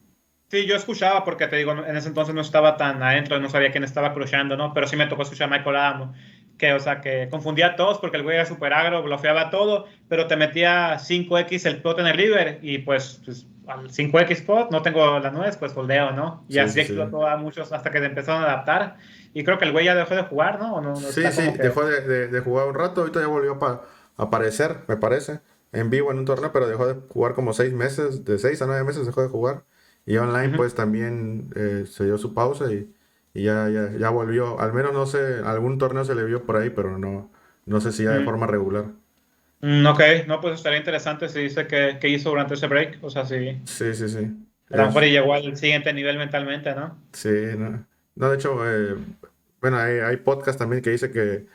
sí, yo escuchaba porque te digo, en ese entonces no estaba tan adentro, no sabía quién estaba cruzando, ¿no? Pero sí me tocó escuchar a Michael Adamo, que, o sea, que confundía a todos porque el güey era súper agro, bloqueaba todo, pero te metía 5x el pot en el river y pues al 5x pot no tengo la nuez, pues foldeo, ¿no? Y Sí, así sí, sí. explotó a muchos hasta que se empezaron a adaptar. Y creo que el güey ya dejó de jugar, ¿no? O no, no Sí, está sí, como que. dejó de jugar un rato, ahorita ya volvió a aparecer, me parece, en vivo en un torneo, pero dejó de jugar como 6 meses, de 6 a 9 meses dejó de jugar. Y online Ujú. pues también se dio su pausa y ya volvió. Al menos no sé, algún torneo se le vio por ahí, pero no sé si ya de Mm, forma regular. ok, no, pues estaría interesante si dice que hizo durante ese break. O sea, si Sí, sí, sí. a lo mejor Es, y llegó al siguiente nivel mentalmente, ¿no? sí, no. No, de hecho, bueno, hay podcast también que dice que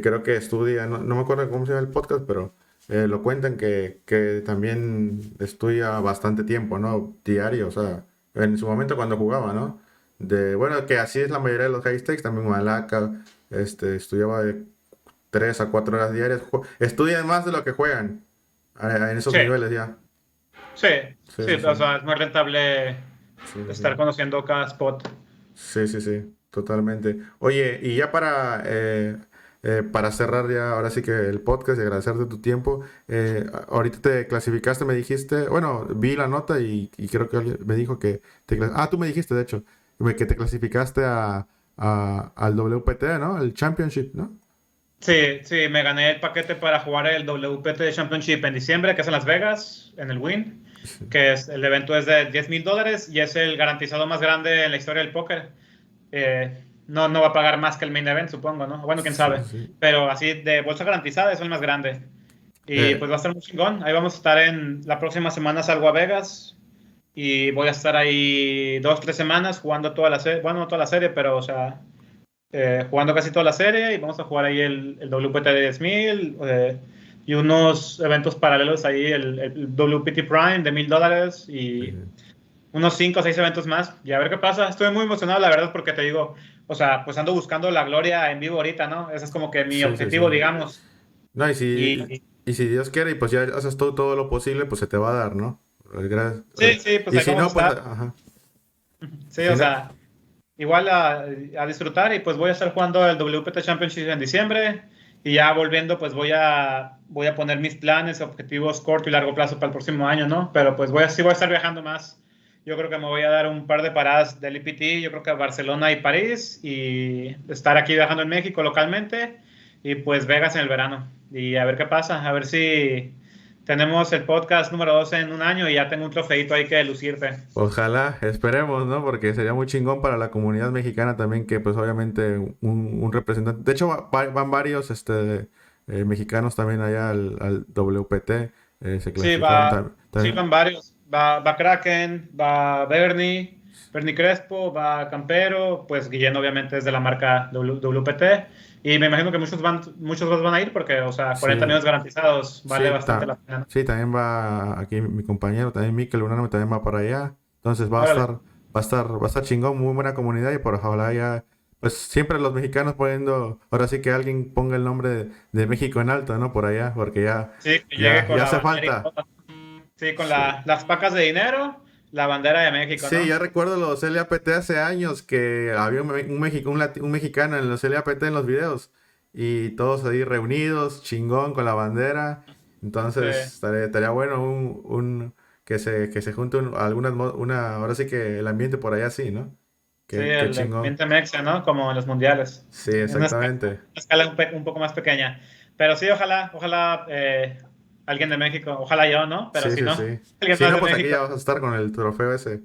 creo que estudia, no me acuerdo cómo se llama el podcast, pero lo cuentan que también estudia bastante tiempo, ¿no? Diario, o sea, en su momento cuando jugaba, ¿no? Bueno, que así es la mayoría de los high stakes, también Malaka, estudiaba de 3 a 4 horas diarias, estudian más de lo que juegan en esos Sí, niveles ya. sí, Sí, sí, sí, o sí. sea, es más rentable Sí, sí, estar sí. conociendo cada spot. Sí, sí, sí, totalmente. Oye, y ya para cerrar ya, ahora sí que el podcast y agradecerte tu tiempo, ahorita te clasificaste, me dijiste, bueno, vi la nota y creo que alguien me dijo que tú me dijiste, de hecho, que te clasificaste al WPT, ¿no? El Championship, ¿no? Sí, sí, me gané el paquete para jugar el WPT Championship en diciembre, que es en Las Vegas, en el Wynn, Sí, el evento es de $10,000 y es el garantizado más grande en la historia del póker. No, no va a pagar más que el main event, supongo, ¿no? Bueno, quién sí, sabe. sí. Pero así de bolsa garantizada es el más grande. Y Eh, pues va a estar muy chingón. Ahí vamos a estar la próxima semana salgo a Vegas y voy a estar ahí 2, 3 semanas jugando toda la serie, bueno, no toda la serie, pero o sea, jugando casi toda la serie y vamos a jugar ahí el WPT de 10,000 y unos eventos paralelos ahí, el WPT Prime de $1,000 y sí, unos 5 o 6 eventos más y a ver qué pasa. Estoy muy emocionado, la verdad, porque te digo, o sea, pues ando buscando la gloria en vivo ahorita, ¿no? Ese es como que mi sí, sí, objetivo, sí. digamos. No, Y y si Dios quiere, y pues ya haces todo lo posible, pues se te va a dar, ¿no? sí, sí, pues Y ahí si vamos a no, pues, estar. ajá. Sí, Si o no, sea, igual a disfrutar y pues voy a estar jugando el WPT Championship en diciembre y ya volviendo pues voy a poner mis planes, objetivos corto y largo plazo para el próximo año, ¿no? Pero pues sí voy a estar viajando más. Yo creo que me voy a dar un par de paradas del IPT, yo creo que a Barcelona y París y estar aquí viajando en México localmente y pues Vegas en el verano y a ver qué pasa, a ver si tenemos el podcast número 12 en un año y ya tengo un trofeito ahí que lucirte. ojalá, esperemos, ¿no? Porque sería muy chingón para la comunidad mexicana también que, pues, obviamente, un representante. De hecho, van varios, mexicanos también allá al WPT. Se Sí, clasificaron sí, también. van varios. Va Kraken, va Bernie Crespo, va Campero, pues Guillén obviamente es de la marca WPT. Y me imagino que muchos más van a ir porque, o sea, 40 Sí, millones garantizados, vale sí, bastante la pena, ¿no? sí, también va aquí mi compañero, también Mikel Unánime también va para allá. Entonces Órale. va a estar chingón, muy buena comunidad y por ojalá ya, pues siempre los mexicanos poniendo, ahora sí que alguien ponga el nombre de México en alto, ¿no? Por allá, porque Sí, que llegue con ya la hace bandera y falta. todo. Sí, con Sí. las pacas de dinero, la bandera de México, Sí, ¿no? ya recuerdo los LAPT hace años que había un mexicano en los LAPT en los videos y todos ahí reunidos, chingón con la bandera. Sí, Entonces estaría bueno que se junte ahora sí que el ambiente por allá sí, ¿no? Sí, qué el chingón. ambiente mexa, ¿no? Como en los mundiales. Sí, En una exactamente. escala un poco más pequeña. Pero sí, ojalá alguien de México, ojalá yo, ¿no? Pero Sí, si sí, no, sí. alguien Sí, más no, de pues aquí México. ya vas a estar con el trofeo ese.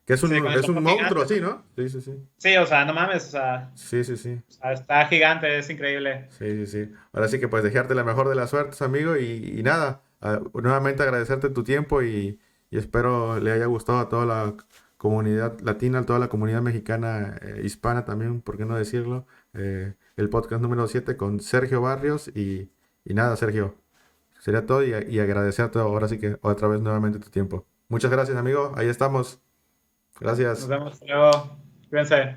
Que Sí, con el es un trofeo monstruo, gigante. sí, ¿no? Sí, sí, sí. Sí, o sea, no mames, Sí, sí, sí. o sea, está gigante, es increíble. Sí, sí, sí. Ahora sí que pues desearte la mejor de las suertes, amigo, y nada, nuevamente agradecerte tu tiempo y espero le haya gustado a toda la comunidad latina, a toda la comunidad mexicana, hispana también, ¿por qué no decirlo? El podcast número 7 con Sergio Barrios y nada, Sergio, sería todo y agradecerte ahora sí que otra vez nuevamente tu tiempo. Muchas gracias, amigo, ahí estamos. Nos Gracias. vemos luego. Cuídense.